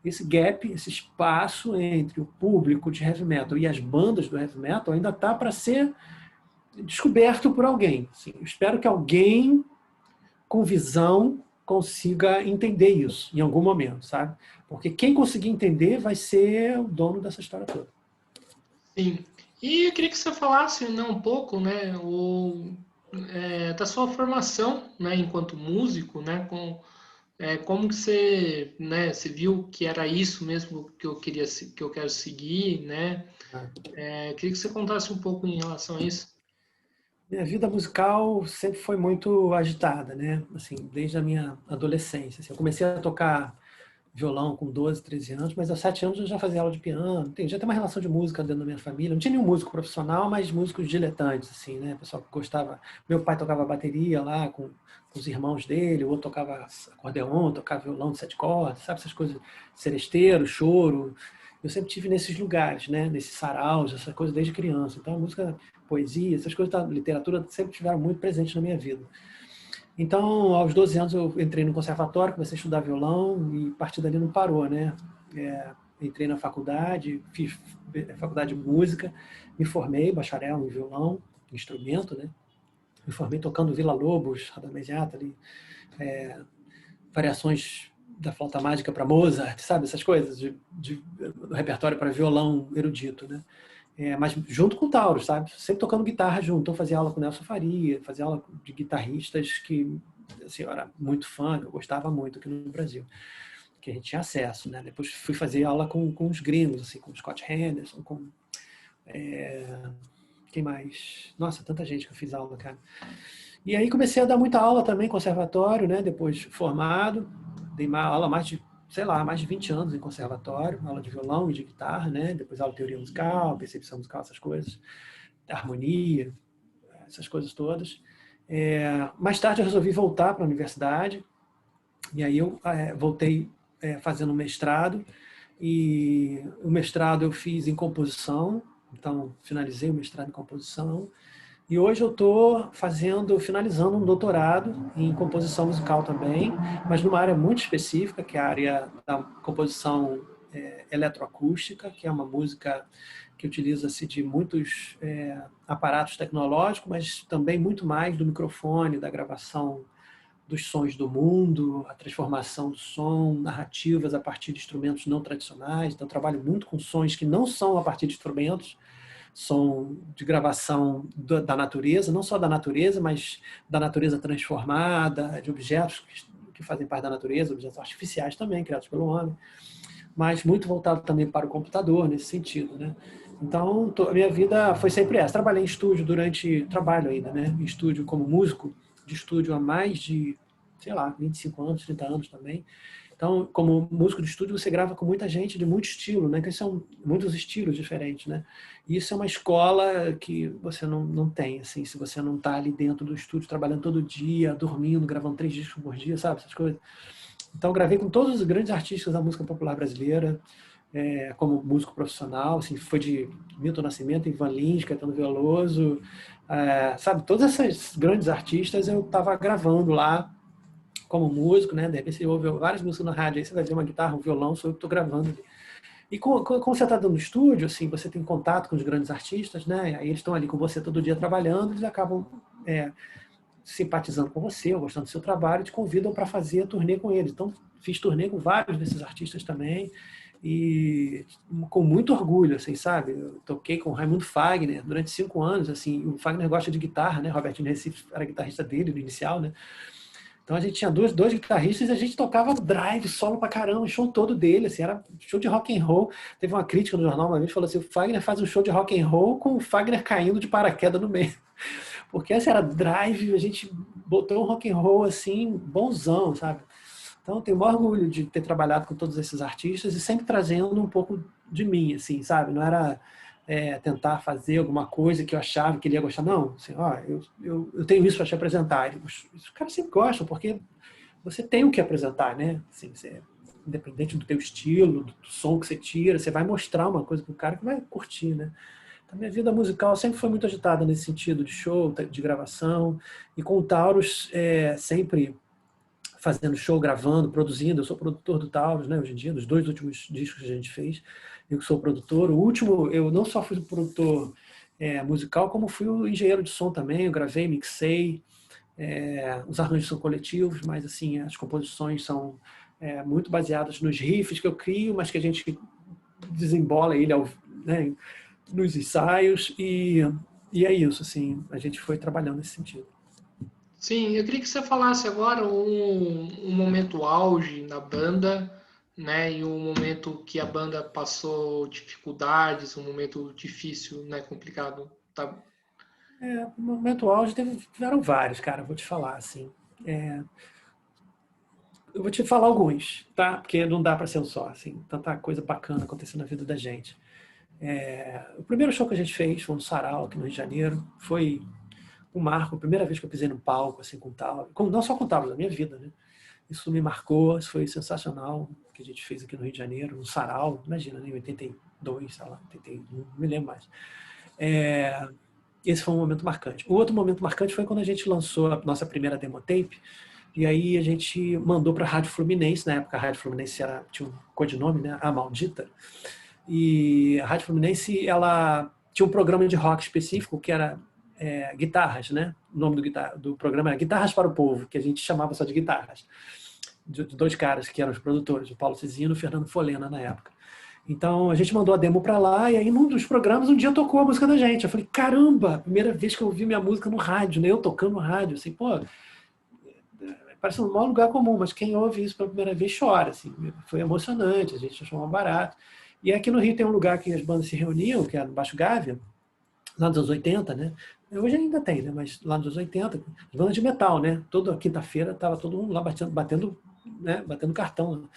Esse gap, esse espaço entre o público de heavy metal e as bandas do heavy metal ainda está para ser descoberto por alguém. Assim, eu espero que alguém com visão consiga entender isso em algum momento, sabe? Porque quem conseguir entender vai ser o dono dessa história toda. Sim. E eu queria que você falasse, né, um pouco, né, da sua formação, né, enquanto músico, né, Como que você, né, você viu que era isso mesmo que eu queria, que eu quero seguir, né? Queria que você contasse um pouco em relação a isso. Minha vida musical sempre foi muito agitada, né? Assim, desde a minha adolescência. Assim, eu comecei a tocar violão com 12, 13 anos, mas aos 7 anos eu já fazia aula de piano. Já tem uma relação de música dentro da minha família. Não tinha nenhum músico profissional, mas músicos diletantes, assim, né? Pessoal que gostava. Meu pai tocava bateria lá com os irmãos dele, o outro tocava acordeon, tocava violão de 7 cordas, sabe? Essas coisas, seresteiro, choro. Eu sempre tive nesses lugares, né? Nesses saraus, essas coisas desde criança. Então a música, poesia, essas coisas da literatura sempre estiveram muito presentes na minha vida. Então, aos 12 anos eu entrei no conservatório, comecei a estudar violão e a partir dali não parou, né? Entrei na faculdade, fiz faculdade de música, me formei, bacharel em violão, instrumento, né? Me formei tocando Vila Lobos, Radamés ali, variações da flauta mágica para Mozart, sabe? Essas coisas, de repertório para violão erudito, né? Mas junto com o Tauro, sabe? Sempre tocando guitarra junto. Então fazia aula com o Nelson Faria, fazia aula de guitarristas que assim, eu era muito fã, eu gostava muito aqui no Brasil, que a gente tinha acesso, né? Depois fui fazer aula com os gringos, assim, com o Scott Henderson, com quem mais? Nossa, tanta gente que eu fiz aula, cara. E aí comecei a dar muita aula também, conservatório, né? Depois formado, dei aula mais de, sei lá, mais de 20 anos em conservatório, aula de violão e de guitarra, né? Depois aula de teoria musical, percepção musical, essas coisas, harmonia, essas coisas todas. Mais tarde eu resolvi voltar para a universidade, e aí eu voltei fazendo mestrado, e o mestrado eu fiz em composição, então finalizei o mestrado em composição, e hoje eu estou finalizando um doutorado em composição musical também, mas numa área muito específica, que é a área da composição eletroacústica, que é uma música que utiliza-se de muitos aparatos tecnológicos, mas também muito mais do microfone, da gravação dos sons do mundo, a transformação do som, narrativas a partir de instrumentos não tradicionais. Então, eu trabalho muito com sons que não são a partir de instrumentos, som de gravação da natureza, não só da natureza, mas da natureza transformada, de objetos que fazem parte da natureza, objetos artificiais também, criados pelo homem, mas muito voltado também para o computador, nesse sentido, né? Então, a minha vida foi sempre essa. Trabalhei em estúdio trabalho ainda, né? Em estúdio como músico, de estúdio há mais de, sei lá, 25 anos, 30 anos também. Então, como músico de estúdio, você grava com muita gente de muito estilo, né? Que são muitos estilos diferentes, né? E isso é uma escola que você não tem, assim, se você não está ali dentro do estúdio, trabalhando todo dia, dormindo, gravando 3 discos por dia, sabe? Essas coisas. Então, gravei com todos os grandes artistas da música popular brasileira, como músico profissional, assim, foi de Milton Nascimento, Ivan Lins, Caetano Veloso, sabe? Todos esses grandes artistas eu estava gravando lá como músico, né? De repente você ouve várias músicas na rádio, aí você vai ver uma guitarra, um violão, sou eu que estou gravando. E como você está dando estúdio, assim, você tem contato com os grandes artistas, né? Aí eles estão ali com você todo dia trabalhando, eles acabam simpatizando com você, ou gostando do seu trabalho, te convidam para fazer a turnê com eles. Então, fiz turnê com vários desses artistas também, e com muito orgulho, assim, sabe? Eu toquei com o Raimundo Fagner durante 5 anos, assim, o Fagner gosta de guitarra, né? Robertinho Recife era guitarrista dele no inicial, né? Então a gente tinha dois guitarristas e a gente tocava drive, solo pra caramba, o show todo dele, assim, era show de rock and roll. Teve uma crítica no jornal uma vez que falou assim: o Fagner faz um show de rock and roll com o Fagner caindo de paraquedas no meio. Porque essa era drive, a gente botou um rock and roll assim, bonzão, sabe? Então eu tenho o maior orgulho de ter trabalhado com todos esses artistas e sempre trazendo um pouco de mim, assim, sabe? Não era tentar fazer alguma coisa que eu achava que ele ia gostar. Não, assim, eu tenho isso para te apresentar. Os caras sempre gostam, porque você tem o que apresentar, né? Assim, independente do teu estilo, do som que você tira, você vai mostrar uma coisa para o cara que vai curtir, né? A minha vida musical sempre foi muito agitada nesse sentido de show, de gravação, e com o Taurus sempre fazendo show, gravando, produzindo. Eu sou produtor do Taurus, né, hoje em dia, dos 2 últimos discos que a gente fez. Eu sou produtor. O último, eu não só fui produtor musical, como fui o engenheiro de som também. Eu gravei, mixei, os arranjos são coletivos, mas assim, as composições são muito baseadas nos riffs que eu crio, mas que a gente desembola ele né, nos ensaios, e é isso, assim, a gente foi trabalhando nesse sentido. Sim, eu queria que você falasse agora um momento auge na banda, né? E um momento que a banda passou dificuldades, um momento difícil, né? Complicado. Tá? No momento auge tiveram vários, cara, vou te falar, assim. É, eu vou te falar alguns, tá? Porque não dá para ser um só, assim, tanta coisa bacana acontecendo na vida da gente. O primeiro show que a gente fez foi no Sarau, aqui no Rio de Janeiro. Foi um marco, a primeira vez que eu pisei no palco, assim, com tal, não só com tal, na minha vida, né? Isso me marcou, isso foi sensacional, que a gente fez aqui no Rio de Janeiro, no Sarau, imagina, né, em 82, sei lá, 81, não me lembro mais. É, esse foi um momento marcante. O outro momento marcante foi quando a gente lançou a nossa primeira demo tape, e aí a gente mandou para a Rádio Fluminense, na época a Rádio Fluminense tinha um codinome, né, A Maldita, e a Rádio Fluminense, ela tinha um programa de rock específico que era guitarras, né? O nome do programa era Guitarras para o Povo, que a gente chamava só de guitarras. De dois caras que eram os produtores, o Paulo Cezino e o Fernando Folena, na época. Então a gente mandou a demo para lá e aí num dos programas um dia tocou a música da gente. Eu falei, caramba, primeira vez que eu ouvi minha música no rádio, né? Eu tocando no rádio, assim, pô, parece um maior lugar comum, mas quem ouve isso pela primeira vez chora, assim. Foi emocionante, a gente achou um barato. E aqui no Rio tem um lugar que as bandas se reuniam, que era no Baixo Gávea, lá nos anos 80, né? Hoje ainda tem, né? Mas lá nos anos 80, as bandas de metal, né? Toda quinta-feira estava todo mundo lá batendo, né? Batendo cartão.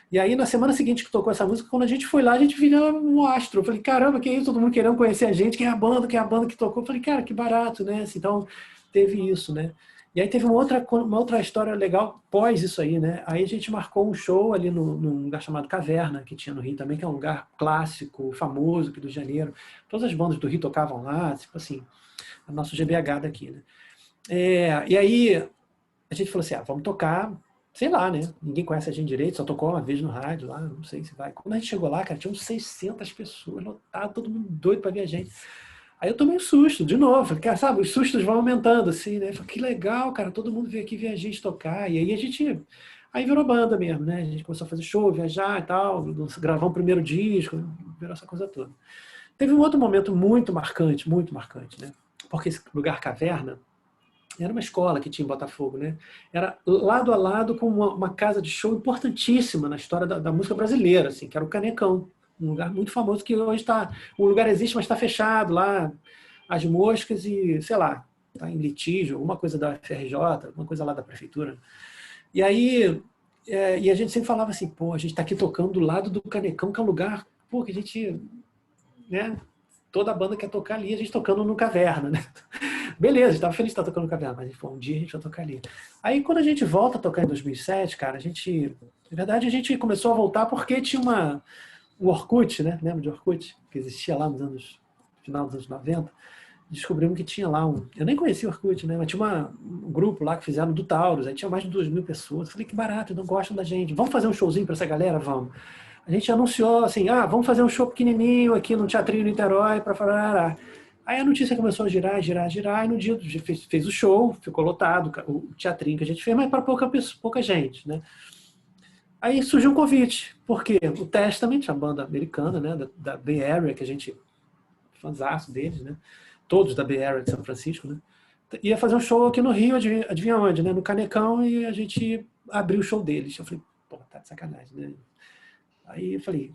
E aí, na semana seguinte que tocou essa música, quando a gente foi lá, a gente viu um astro. Eu falei, caramba, que é isso? Todo mundo querendo conhecer a gente, quem é a banda que tocou. Eu falei, cara, que barato, né? Assim, então, teve isso, né? E aí teve uma outra história legal pós isso aí, né? Aí a gente marcou um show ali num lugar chamado Caverna, que tinha no Rio também, que é um lugar clássico, famoso aqui do Rio de Janeiro. Todas as bandas do Rio tocavam lá, tipo assim, o nosso GBH daqui, né? E aí a gente falou assim, vamos tocar, sei lá, né? Ninguém conhece a gente direito, só tocou uma vez no rádio lá, não sei se vai. Quando a gente chegou lá, cara, tinha uns 600 pessoas, lotado, todo mundo doido pra ver a gente. Aí eu tomei um susto, de novo. Falei, cara, sabe, os sustos vão aumentando, assim, né? Falei, que legal, cara, todo mundo veio aqui ver a gente tocar. E aí a gente. Aí virou banda mesmo, né? A gente começou a fazer show, viajar e tal, gravar um primeiro disco, virou essa coisa toda. Teve um outro momento muito marcante, né? Porque esse lugar caverna era uma escola que tinha em Botafogo, né? Era lado a lado com uma casa de show importantíssima na história da música brasileira, assim, que era o Canecão. Um lugar muito famoso que hoje está. O lugar existe, mas está fechado lá, as moscas e, sei lá, está em litígio, alguma coisa da FRJ, alguma coisa lá da prefeitura. E aí, e a gente sempre falava assim, pô, a gente está aqui tocando do lado do Canecão, que é um lugar, pô, que a gente, né? Toda a banda quer tocar ali, a gente tocando no Caverna, né? Beleza, a gente tava feliz de estar tocando no Caverna, mas pô, um dia a gente vai tocar ali. Aí quando a gente volta a tocar em 2007, cara, na verdade a gente começou a voltar porque tinha o Orkut, né? Lembra de Orkut? Que existia lá final dos anos 90. Descobrimos que tinha lá eu nem conhecia o Orkut, né? Mas tinha um grupo lá que fizeram do Taurus, aí tinha mais de 2.000 pessoas. Falei, que barato, não gostam da gente. Vamos fazer um showzinho para essa galera? Vamos. A gente anunciou assim, vamos fazer um show pequenininho aqui no Teatrinho Niterói para falar. Aí a notícia começou a girar, e no dia fez o show, ficou lotado, o teatrinho que a gente fez, mas para pouca gente, né? Aí surgiu um convite, porque o Testament, a banda americana, né, da Bay Area, que a gente fãzaço deles, né? Todos da Bay Area de São Francisco, né? Ia fazer um show aqui no Rio, adivinha onde, né? No Canecão, e a gente abriu o show deles. Eu falei, pô, tá de sacanagem, né? Aí eu falei,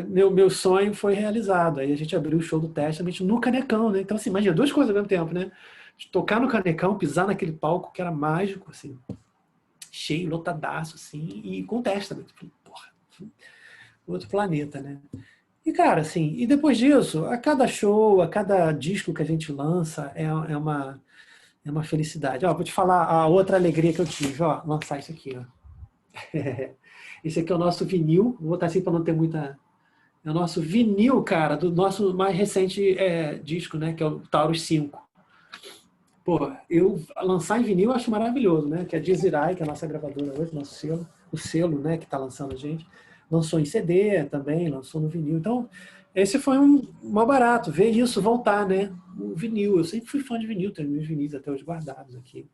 meu sonho foi realizado. Aí a gente abriu o show do Testament no Canecão, né? Então, assim, imagina, duas coisas ao mesmo tempo, né? Tocar no Canecão, pisar naquele palco que era mágico, assim, cheio, lotadaço, assim, e com o Testament. Porra, outro planeta, né? E, cara, assim, e depois disso, a cada show, a cada disco que a gente lança, é uma felicidade. Ó, vou te falar a outra alegria que eu tive, ó, lançar isso aqui, ó. Esse aqui é o nosso vinil, vou botar assim para não ter muita... É o nosso vinil, cara, do nosso mais recente disco, né, que é o Taurus 5. Pô, eu lançar em vinil eu acho maravilhoso, né, que é a Desiree, que é a nossa gravadora hoje, nosso selo, o selo, né, que está lançando a gente. Lançou em CD também, lançou no vinil. Então, esse foi um barato, ver isso voltar, né, o vinil. Eu sempre fui fã de vinil, tenho meus vinis até hoje guardados aqui.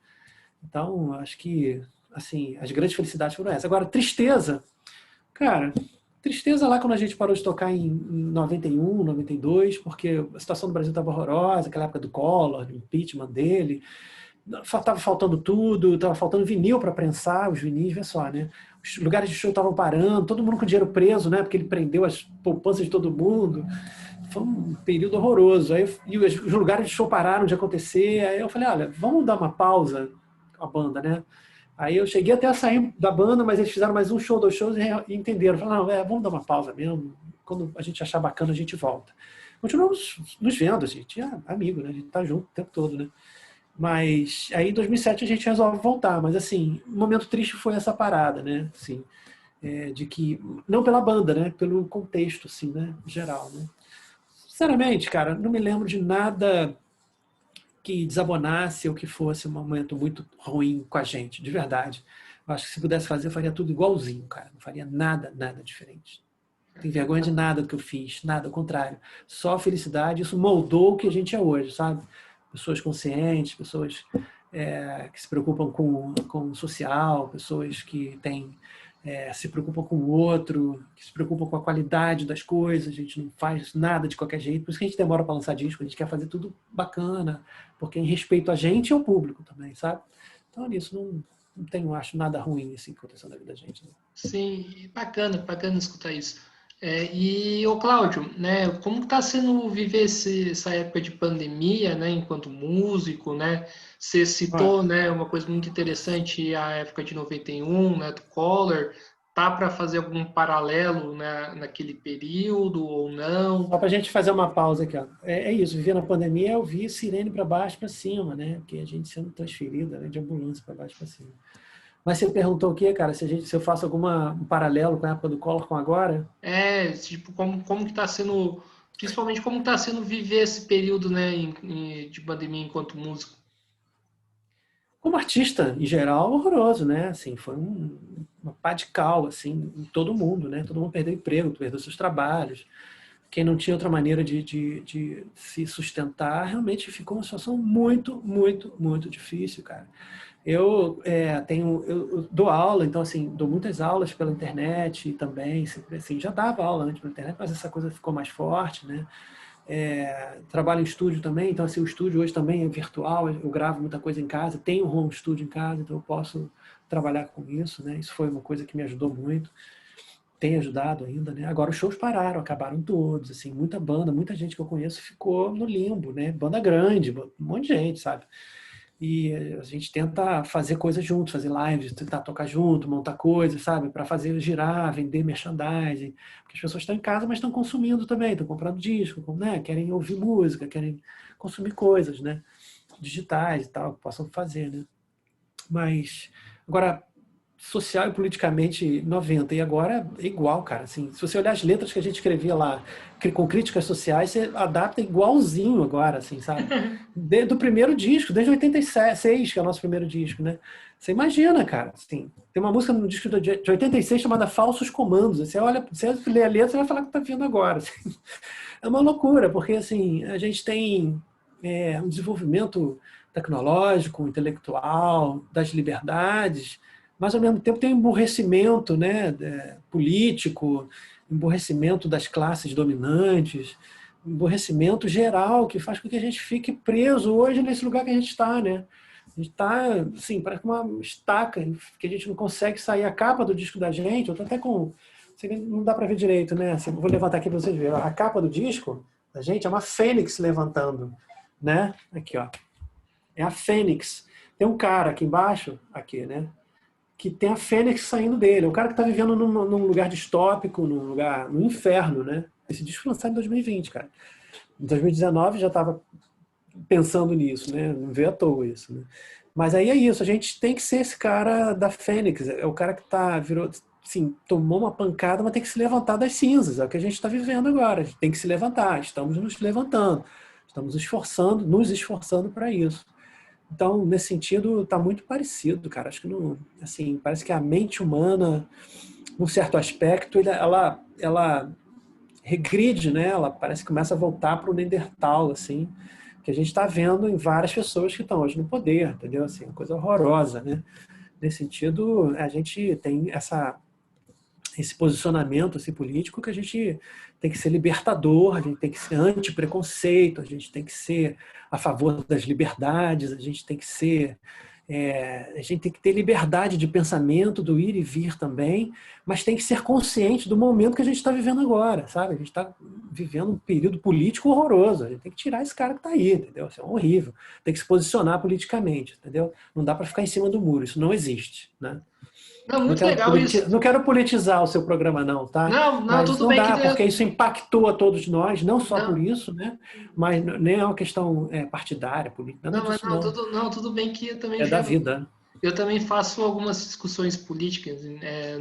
Então, acho que, assim, as grandes felicidades foram essas. Agora, tristeza, cara, tristeza lá quando a gente parou de tocar em 91, 92, porque a situação do Brasil estava horrorosa, aquela época do Collor, do impeachment dele, Tava faltando tudo, tava faltando vinil para prensar, os vinis, vê só, né? Os lugares de show estavam parando, todo mundo com dinheiro preso, né? Porque ele prendeu as poupanças de todo mundo. Foi um período horroroso. E os lugares de show pararam de acontecer. Aí eu falei, olha, vamos dar uma pausa com a banda, né? Aí eu cheguei até a sair da banda, mas eles fizeram mais um show, 2 shows e entenderam. Falaram, não, vamos dar uma pausa mesmo. Quando a gente achar bacana, a gente volta. Continuamos nos vendo, a gente é amigo, né? A gente tá junto o tempo todo, né? Mas aí em 2007 a gente resolve voltar. Mas assim, o momento triste foi essa parada, né? Assim, de que, não pela banda, né? Pelo contexto, assim, né? Geral, né? Sinceramente, cara, não me lembro de nada que desabonasse ou que fosse um momento muito ruim com a gente, de verdade. Eu acho que se pudesse fazer, eu faria tudo igualzinho, cara. Não faria nada, nada diferente. Não tenho vergonha de nada do que eu fiz, nada, ao contrário. Só felicidade, isso moldou o que a gente é hoje, sabe? Pessoas conscientes, pessoas que se preocupam com o social, pessoas que se preocupam com o outro, que se preocupam com a qualidade das coisas, a gente não faz nada de qualquer jeito, por isso que a gente demora para lançar disco, a gente quer fazer tudo bacana, porque em respeito a gente e ao público também, sabe? Então, nisso, não tenho, acho, nada ruim assim, acontecendo na vida da gente. Né? Sim, bacana escutar isso. E o Cláudio, né, como está sendo viver essa época de pandemia, né, enquanto músico, né? Você Olha, citou, né, uma coisa muito interessante, a época de 91, né, do Collor. Tá para fazer algum paralelo, né, naquele período ou não? só para a gente fazer uma pausa aqui. Ó. É isso, viver na pandemia, eu vi sirene para baixo para cima, né? Porque a gente sendo transferida, né, de ambulância para baixo para cima. Mas você perguntou o quê, cara? Se eu faço um paralelo com a época do Collor com agora? Tipo, como que está sendo, principalmente como está sendo viver esse período, né, de pandemia enquanto músico? Como artista, em geral, horroroso, né? Assim, foi uma pá de cal, assim, em todo mundo, né? Todo mundo perdeu emprego, perdeu seus trabalhos. Quem não tinha outra maneira de se sustentar, realmente ficou uma situação muito, muito, muito difícil, cara. Eu dou aula, então, assim, dou muitas aulas pela internet também, sempre, assim, já dava aula antes pela internet, mas essa coisa ficou mais forte, né? Trabalho em estúdio também, então assim, o estúdio hoje também é virtual, eu gravo muita coisa em casa, tenho um home studio em casa, então eu posso trabalhar com isso, né? Isso foi uma coisa que me ajudou muito, tem ajudado ainda, né? Agora os shows pararam, acabaram todos, assim, muita banda, muita gente que eu conheço ficou no limbo, né? Banda grande, um monte de gente, sabe? E a gente tenta fazer coisas juntos, fazer lives, tentar tocar junto, montar coisas, sabe? Para fazer girar, vender merchandising. Porque as pessoas estão em casa, mas estão consumindo também, estão comprando disco, né? Querem ouvir música, querem consumir coisas, né? Digitais e tal, que possam fazer, né? Mas, agora, social e politicamente 90 e agora é igual, cara. Assim, se você olhar as letras que a gente escrevia lá com críticas sociais, você adapta igualzinho agora, assim, sabe? Desde o primeiro disco, desde 86, que é o nosso primeiro disco, né? Você imagina, cara, assim, tem uma música no disco de 86 chamada Falsos Comandos. Você olha, você lê a letra, você vai falar que tá vindo agora. Assim. É uma loucura, porque assim, a gente tem um desenvolvimento tecnológico, intelectual, das liberdades, mas ao mesmo tempo tem um emburrecimento, né, político, emburrecimento das classes dominantes, emburrecimento geral que faz com que a gente fique preso hoje nesse lugar que a gente está, né? A gente está, assim, parece uma estaca que a gente não consegue sair. A capa do disco da gente, eu tô até com, não dá para ver direito, né? Assim, vou levantar aqui para vocês verem. A capa do disco da gente é uma fênix levantando, né? Aqui, ó. É a fênix. Tem um cara aqui embaixo, aqui, né? Que tem a fênix saindo dele. É um cara que está vivendo num lugar distópico, no inferno, né? Esse disco foi lançado em 2020, cara. Em 2019 já estava pensando nisso, né? Não veio à toa isso, né? Mas aí é isso, a gente tem que ser esse cara da fênix. É o cara que virou, assim, tomou uma pancada, mas tem que se levantar das cinzas. É o que a gente está vivendo agora. A gente tem que se levantar. Estamos nos levantando. Estamos nos esforçando para isso. Então, nesse sentido, está muito parecido, cara. Acho que não, assim, parece que a mente humana, num certo aspecto, ela regride, né? Ela parece que começa a voltar para o Neandertal, assim, que a gente está vendo em várias pessoas que estão hoje no poder, entendeu? Assim, uma coisa horrorosa, né? Nesse sentido, a gente tem esse posicionamento assim, político, que a gente tem que ser libertador, a gente tem que ser anti-preconceito, a gente tem que ser a favor das liberdades, a gente tem que ser... a gente tem que ter liberdade de pensamento, do ir e vir também, mas tem que ser consciente do momento que a gente está vivendo agora, sabe? A gente está vivendo um período político horroroso, a gente tem que tirar esse cara que está aí, entendeu? Isso é horrível. Tem que se posicionar politicamente, entendeu? Não dá para ficar em cima do muro, isso não existe, né? Não, muito legal isso. Não quero politizar o seu programa, não, tá? Não, não, Mas tudo não bem que... dá, porque isso impactou a todos nós, não só por Não, isso, né? Mas nem é uma questão partidária, política, nada não, mas disso, não. tudo bem que eu também É da vida. eu também faço algumas discussões políticas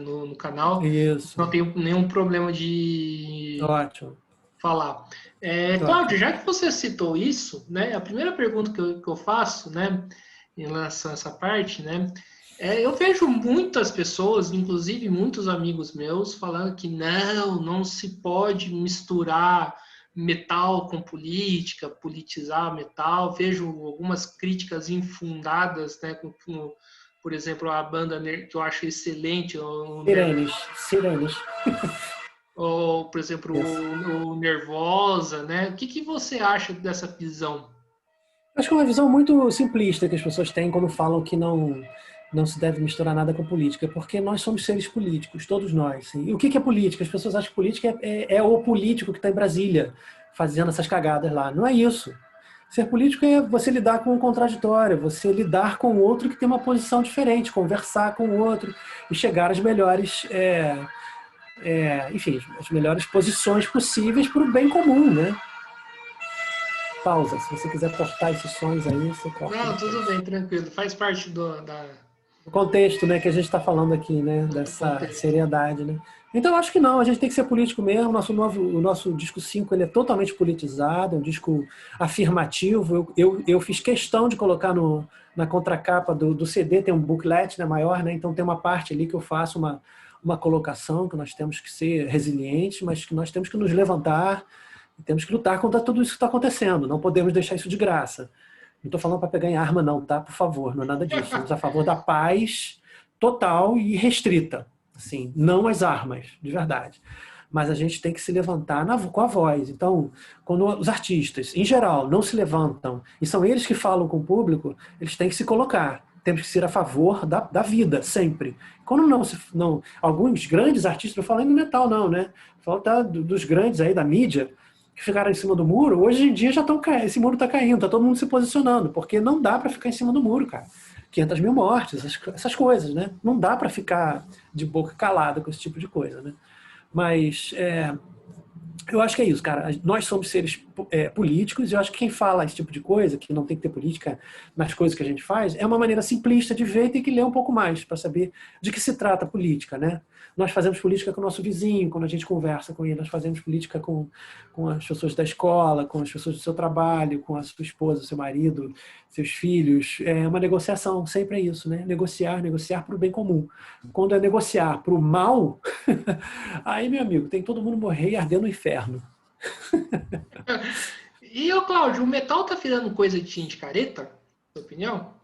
no canal. Isso. Não tenho nenhum problema de Ótimo. falar. Ótimo. Cláudio, já que você citou isso, né, a primeira pergunta que eu faço, né, em relação a essa parte, né, eu vejo muitas pessoas, inclusive muitos amigos meus, falando que não se pode misturar metal com política, politizar metal. Vejo algumas críticas infundadas, né, por exemplo, a banda que eu acho excelente, o Sirenes. ou, por exemplo, o Nervosa, né? O que você acha dessa visão? Acho que é uma visão muito simplista que as pessoas têm quando falam que não se deve misturar nada com política, porque nós somos seres políticos, todos nós. Sim. E o que é política? As pessoas acham que política é o político que está em Brasília fazendo essas cagadas lá. Não é isso. Ser político é você lidar com o contraditório, você lidar com o outro que tem uma posição diferente, conversar com o outro e chegar às melhores, enfim, as melhores posições possíveis para o bem comum, né? Pausa. Se você quiser cortar esses sons aí, você corta. Não, Depois. tudo bem, tranquilo. Faz parte O contexto, né, que a gente está falando aqui, né, do dessa contexto. seriedade, né? Então, eu acho que não, a gente tem que ser político mesmo. O nosso disco 5 ele é totalmente politizado, é um disco afirmativo. Eu fiz questão de colocar na contracapa do CD, tem um booklet, né, maior, né? Então tem uma parte ali que eu faço uma colocação, que nós temos que ser resilientes, mas que nós temos que nos levantar e temos que lutar contra tudo isso que está acontecendo. Não podemos deixar isso de graça. Não estou falando para pegar em arma, não, tá? Por favor, não é nada disso. Estamos a favor da paz total e restrita. Assim, não as armas, de verdade. Mas a gente tem que se levantar com a voz. Então, quando os artistas, em geral, não se levantam, e são eles que falam com o público, eles têm que se colocar. Temos que ser a favor da vida, sempre. Quando não alguns grandes artistas, não falando em metal, não, né? Falta dos grandes aí da mídia, que ficaram em cima do muro, hoje em dia já estão caindo, esse muro está caindo, está todo mundo se posicionando, porque não dá para ficar em cima do muro, cara. 500 mil mortes, essas coisas, né? Não dá para ficar de boca calada com esse tipo de coisa, né? Mas eu acho que é isso, cara. Nós somos seres políticos e eu acho que quem fala esse tipo de coisa, que não tem que ter política nas coisas que a gente faz, é uma maneira simplista de ver e tem que ler um pouco mais para saber de que se trata a política, né? Nós fazemos política com o nosso vizinho, quando a gente conversa com ele, nós fazemos política com as pessoas da escola, com as pessoas do seu trabalho, com a sua esposa, seu marido, seus filhos. É uma negociação, sempre é isso, né? Negociar para o bem comum. Quando é negociar para o mal, aí, meu amigo, tem todo mundo morrer e arder no inferno. E, ô Cláudio, o metal tá virando coisa de gente careta? Na sua opinião?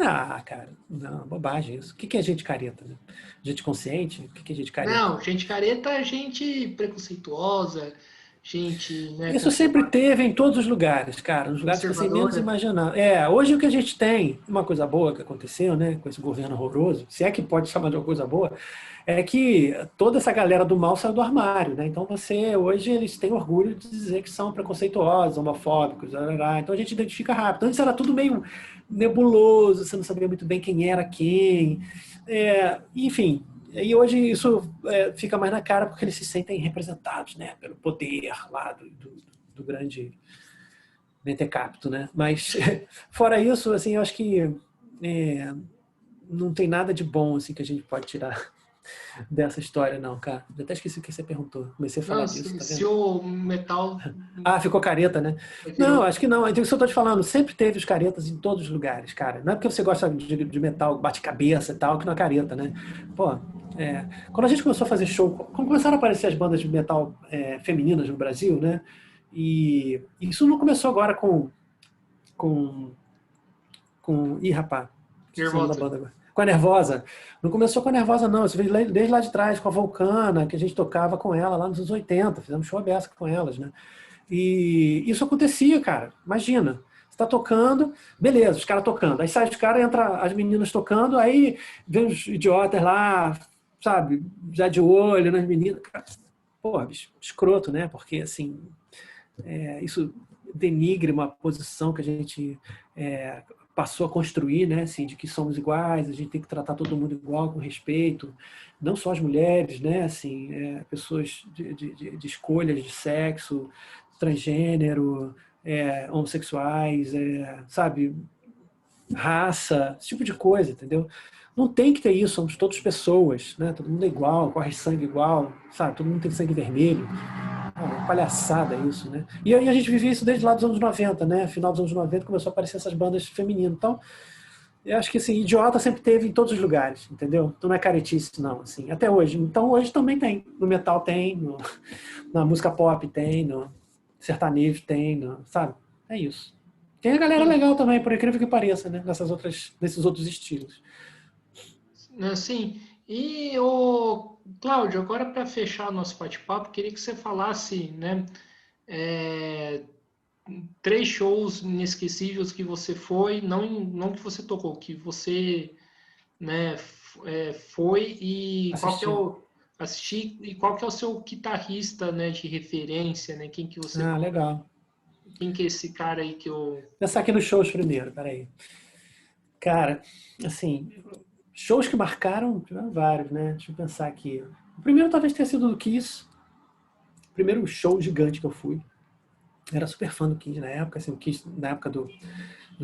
Ah, cara, não, bobagem isso. O que é gente careta, né? Gente consciente? O que é gente careta? Não, gente careta é gente preconceituosa, gente, né, Isso sempre teve em todos os lugares, cara, nos lugares que você menos conservadora. imaginar. Hoje o que a gente tem, uma coisa boa que aconteceu, né, com esse governo horroroso, se é que pode chamar de uma coisa boa, é que toda essa galera do mal saiu do armário, né? Então hoje eles têm orgulho de dizer que são preconceituosos, homofóbicos, então a gente identifica rápido. Antes era tudo meio nebuloso, você não sabia muito bem quem era quem, enfim. E hoje isso fica mais na cara porque eles se sentem representados, né, pelo poder lá do grande mentecapto, né? Mas fora isso, assim, eu acho que não tem nada de bom assim que a gente pode tirar dessa história, não, cara. Eu até esqueci o que você perguntou. Comecei a falar Não, disso, tá se vendo? o metal Ficou careta, né? Não, virou... acho que não. Então, isso eu tô te falando, sempre teve os caretas em todos os lugares, cara. Não é porque você gosta de metal, bate-cabeça e tal, que não é careta, né? Pô, quando a gente começou a fazer show, quando começaram a aparecer as bandas de metal femininas no Brasil, né? E isso não começou agora com... Ih, rapaz, esqueci o nome da nervosa. banda agora. Com a Nervosa. Não começou com a Nervosa, não. Isso veio desde lá de trás, com a Vulcana, que a gente tocava com ela lá nos anos 80. Fizemos show aberto com elas, né? E isso acontecia, cara. Imagina. Você tá tocando, beleza, os caras tocando. Aí sai os caras, entra as meninas tocando, aí vem os idiotas lá, sabe, já de olho nas meninas. Cara, porra, bicho, escroto, né? Porque, assim, isso denigre uma posição que a gente passou a construir, né? Assim, de que somos iguais, a gente tem que tratar todo mundo igual, com respeito, não só as mulheres, né? Assim, pessoas de escolhas de sexo, transgênero, homossexuais, sabe, raça, esse tipo de coisa, entendeu? Não tem que ter isso, somos todos pessoas, né? Todo mundo é igual, corre sangue igual, sabe? Todo mundo tem sangue vermelho. É uma palhaçada isso, né? E aí a gente vivia isso desde lá dos anos 90, né? Final dos anos 90 começou a aparecer essas bandas femininas. Então, eu acho que assim, idiota sempre teve em todos os lugares, entendeu? Então não é caretice, não, assim, até hoje. Então hoje também tem. No metal tem, na música pop tem, no sertanejo tem, sabe? É isso. Tem a galera Sim, legal também, por incrível que pareça, né? Nesses outros estilos. assim, e o Cláudio, agora para fechar nosso bate-papo, queria que você falasse, né, é, 3 shows inesquecíveis que você foi, não que você tocou, que você, né, foi e qual que é Assistir. o assistir e qual que é o seu guitarrista, né, de referência, né? Quem que você Ah, fala, legal. quem que é esse cara aí que eu Pensar aqui nos shows primeiro, peraí. Cara, assim, shows que marcaram, tiveram vários, né? Deixa eu pensar aqui. O primeiro talvez tenha sido do Kiss. O primeiro show gigante que eu fui. Era super fã do Kiss na época, assim, o Kiss na época do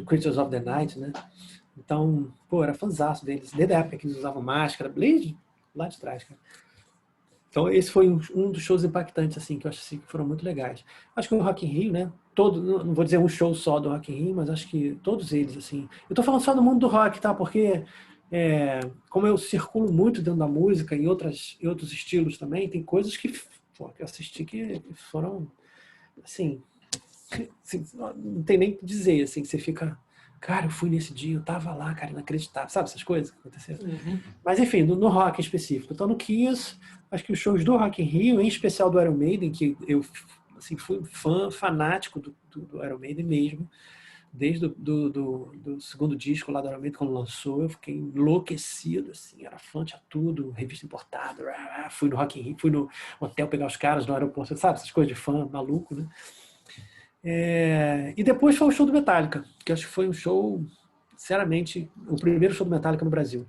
Creatures of the Night, né? Então, pô, era fãzaço deles. Desde a época que eles usavam máscara, desde lá de trás, cara. Então, esse foi um dos shows impactantes, assim, que eu acho assim, que foram muito legais. Acho que o Rock in Rio, né? Todo, não vou dizer um show só do Rock in Rio, mas acho que todos eles, assim. Eu tô falando só do mundo do rock, tá? Porque, como eu circulo muito dentro da música e outros estilos também, tem coisas pô, que eu assisti que foram, assim, assim, não tem nem o que dizer, assim, que você fica... Cara, eu fui nesse dia, eu tava lá, cara, inacreditável. Sabe essas coisas que aconteceram? Uhum. Mas enfim, no rock em específico. Então no Kiss, acho que os shows do Rock in Rio, em especial do Iron Maiden, que eu assim, fui fanático do Iron Maiden mesmo, desde do segundo disco lá do Iron Maiden, quando lançou, eu fiquei enlouquecido, assim, era fã, tinha tudo, revista importada, fui no Rock in Rio, fui no hotel pegar os caras no aeroporto, sabe, essas coisas de fã, maluco, né? E depois foi o show do Metallica, que acho que foi um show, sinceramente, o primeiro show do Metallica no Brasil,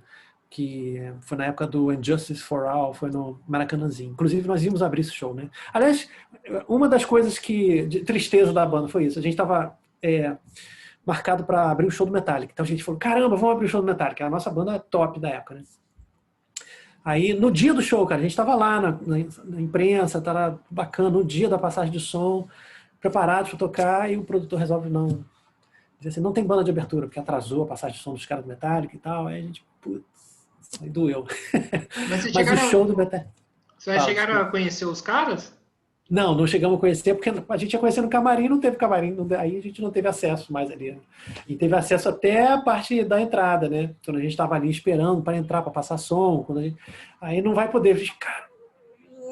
que foi na época do Injustice for All, foi no Maracanãzinho. Inclusive, nós íamos abrir esse show, né? Aliás, uma das coisas de tristeza da banda foi isso. A gente estava marcado para abrir o show do Metallica. Então a gente falou, caramba, vamos abrir o show do Metallica. A nossa banda top da época, né? Aí, no dia do show, cara, a gente estava lá na imprensa, tava bacana, no dia da passagem de som, preparados para tocar, e o produtor resolve não... Dizer assim, não tem banda de abertura, porque atrasou a passagem de som dos caras do Metallica e tal. Aí a gente, putz, aí doeu. Mas vocês Mas o show chegaram, do Metallica... vocês Fala, chegaram desculpa. a conhecer os caras? Não, não chegamos a conhecer, porque a gente ia conhecer no camarim, não teve camarim, aí a gente não teve acesso mais ali. Né? E teve acesso até a parte da entrada, né? Quando a gente estava ali esperando para entrar, para passar som, aí não vai poder. Cara,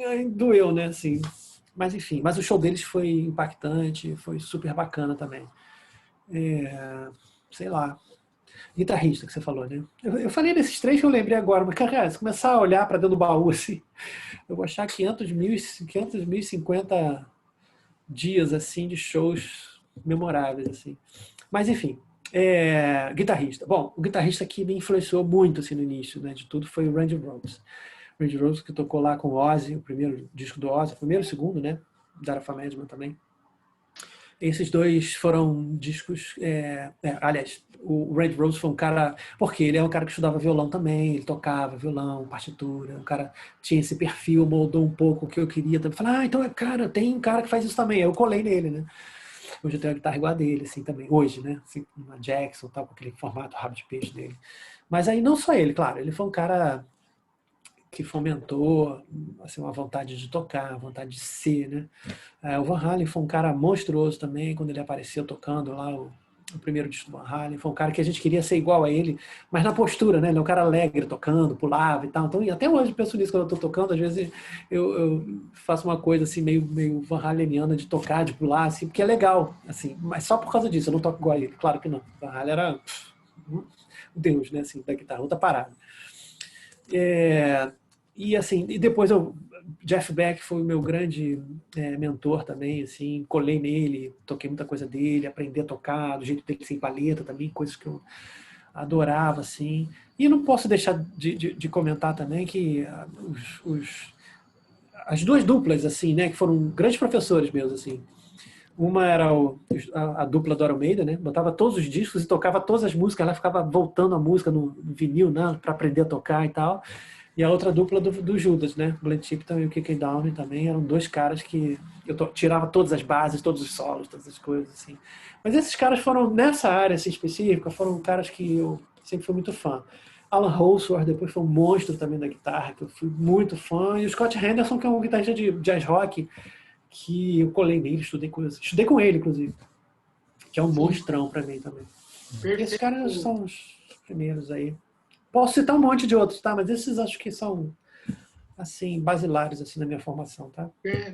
aí doeu, né? Assim. Mas enfim, mas o show deles foi impactante, foi super bacana também. Sei lá, guitarrista que você falou, né? Eu falei desses três que eu lembrei agora, mas cara, se começar a olhar para dentro do baú, assim, eu vou achar 500.050 dias assim de shows memoráveis assim. Mas enfim, guitarrista. Bom, o guitarrista que me influenciou muito assim no início, né, de tudo foi o Randy Rhoads. Randy Rhoads que tocou lá com o Ozzy, o primeiro disco do Ozzy, o primeiro e o segundo, né, da Alpha Management também. Esses dois foram discos. Aliás, o Randy Rhoads foi um cara. Porque ele é um cara que estudava violão também, ele tocava violão, partitura. O cara tinha esse perfil, moldou um pouco o que eu queria também. Falei, então, cara, tem um cara que faz isso também. Eu colei nele, né? Hoje eu tenho a guitarra igual a dele, assim também. Hoje, né? Assim, uma Jackson, tal, com aquele formato rabo de peixe dele. Mas aí não só ele, claro. Ele foi um cara que fomentou assim, uma vontade de tocar, uma vontade de ser, né? O Van Halen foi um cara monstruoso também, quando ele apareceu tocando lá o primeiro disco do Van Halen. Foi um cara que a gente queria ser igual a ele, mas na postura, né? Ele é um cara alegre, tocando, pulava e tal. Então, e até hoje eu penso nisso quando eu estou tocando. Às vezes eu faço uma coisa assim, meio Van Haleniana de tocar, de pular, assim, porque é legal, assim. Mas só por causa disso, eu não toco igual a ele. Claro que não. O Van Halen era o Deus, né? Assim, da guitarra, outra parada. E assim, e depois Jeff Beck foi o meu grande mentor também, assim, colei nele, toquei muita coisa dele, aprendi a tocar, do jeito dele sem palheta também, coisas que eu adorava, assim. E não posso deixar de comentar também que as duas duplas, assim, né, que foram grandes professores meus, assim. Uma era a dupla do Iron Maiden, né? Botava todos os discos e tocava todas as músicas, ela ficava voltando a música no vinil, né, para aprender a tocar e tal. E a outra dupla do Judas, né? Glenn Tipton e o Keke Downing também eram dois caras que eu tirava todas as bases, todos os solos, todas as coisas assim. Mas esses caras foram nessa área assim, específica, foram caras que eu sempre fui muito fã. Alan Holdsworth depois foi um monstro também da guitarra, que eu fui muito fã. E o Scott Henderson, que é um guitarrista de jazz rock, que eu colei nele, estudei com ele, inclusive, que é um Sim. monstrão para mim também. Perfeito. Esses caras são os primeiros aí. Posso citar um monte de outros, tá? Mas esses acho que são, assim, basilares, assim, na minha formação, tá?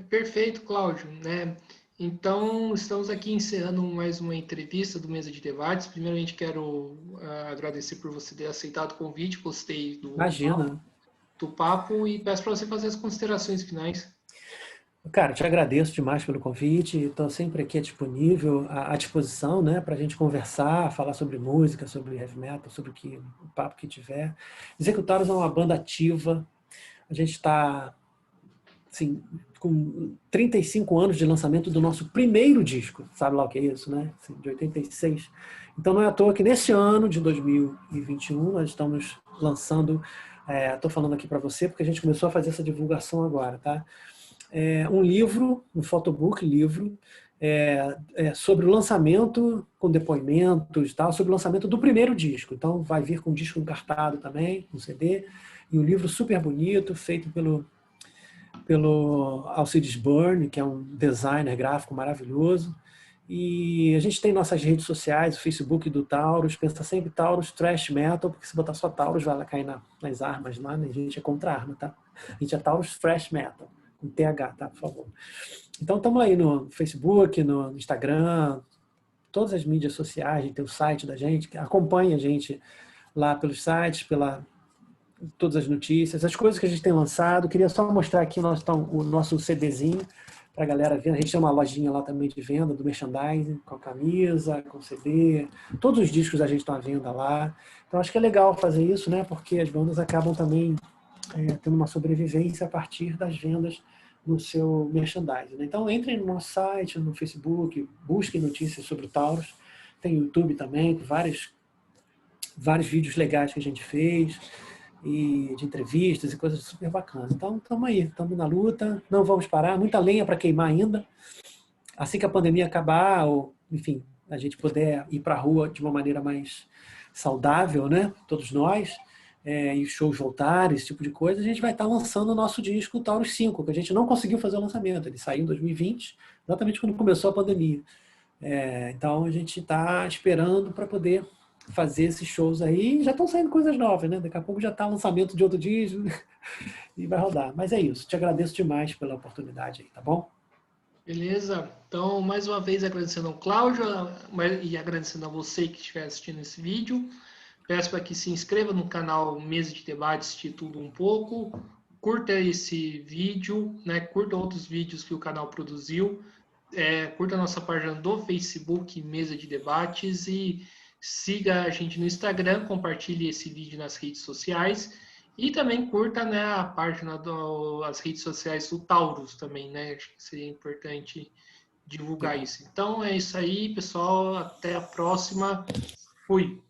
Perfeito, Cláudio, né? Então, estamos aqui encerrando mais uma entrevista do Mesa de Debates. Primeiramente, quero agradecer por você ter aceitado o convite, gostei Imagina. do papo e peço para você fazer as considerações finais. Cara, te agradeço demais pelo convite, estou sempre aqui disponível, à disposição, né, para a gente conversar, falar sobre música, sobre heavy metal, sobre o papo que tiver. Executados é uma banda ativa, a gente está, assim, com 35 anos de lançamento do nosso primeiro disco, sabe lá o que é isso, né? Assim, de 86. Então não é à toa que nesse ano de 2021 nós estamos lançando, estou falando aqui para você porque a gente começou a fazer essa divulgação agora, tá? Um livro, um photobook livro, sobre o lançamento, com depoimentos e tal, sobre o lançamento do primeiro disco. Então vai vir com um disco encartado também, um CD, e um livro super bonito, feito pelo Alcides Byrne, que é um designer gráfico maravilhoso. E a gente tem nossas redes sociais, o Facebook do Taurus, pensa sempre Taurus Thrash Metal, porque se botar só Taurus vai lá cair nas armas lá, né? A gente é contra a arma, tá? A gente é Taurus Thrash Metal, com TH, tá? Por favor. Então estamos aí no Facebook, no Instagram, todas as mídias sociais, a gente tem o site da gente, acompanha a gente lá pelos sites, todas as notícias, as coisas que a gente tem lançado. Queria só mostrar aqui o nosso CDzinho para a galera ver. A gente tem uma lojinha lá também de venda do merchandising, com a camisa, com CD. Todos os discos a gente está à venda lá. Então acho que é legal fazer isso, né? Porque as bandas acabam também tendo uma sobrevivência a partir das vendas no seu merchandising, né? Então entrem no nosso site, no Facebook, busquem notícias sobre o Taurus. Tem o YouTube também, com vários vídeos legais que a gente fez, e de entrevistas e coisas super bacanas. Então, estamos aí, estamos na luta, não vamos parar, muita lenha para queimar ainda. Assim que a pandemia acabar, ou, enfim, a gente puder ir para a rua de uma maneira mais saudável, né? Todos nós, e os shows voltarem, esse tipo de coisa, a gente vai estar lançando o nosso disco, o Taurus 5, que a gente não conseguiu fazer o lançamento. Ele saiu em 2020, exatamente quando começou a pandemia. Então, a gente está esperando para poder fazer esses shows aí. Já estão saindo coisas novas, né? Daqui a pouco já está o lançamento de outro disco e vai rodar. Mas é isso. Te agradeço demais pela oportunidade aí, tá bom? Beleza. Então, mais uma vez agradecendo ao Cláudio e agradecendo a você que estiver assistindo esse vídeo. Peço para que se inscreva no canal Mesa de Debates de Tudo Um Pouco. Curta esse vídeo, né? Curta outros vídeos que o canal produziu. Curta a nossa página do Facebook, Mesa de Debates, e siga a gente no Instagram, compartilhe esse vídeo nas redes sociais e também curta, né, a página as redes sociais do Taurus também, né? Acho que seria importante divulgar isso. Então é isso aí, pessoal. Até a próxima. Fui.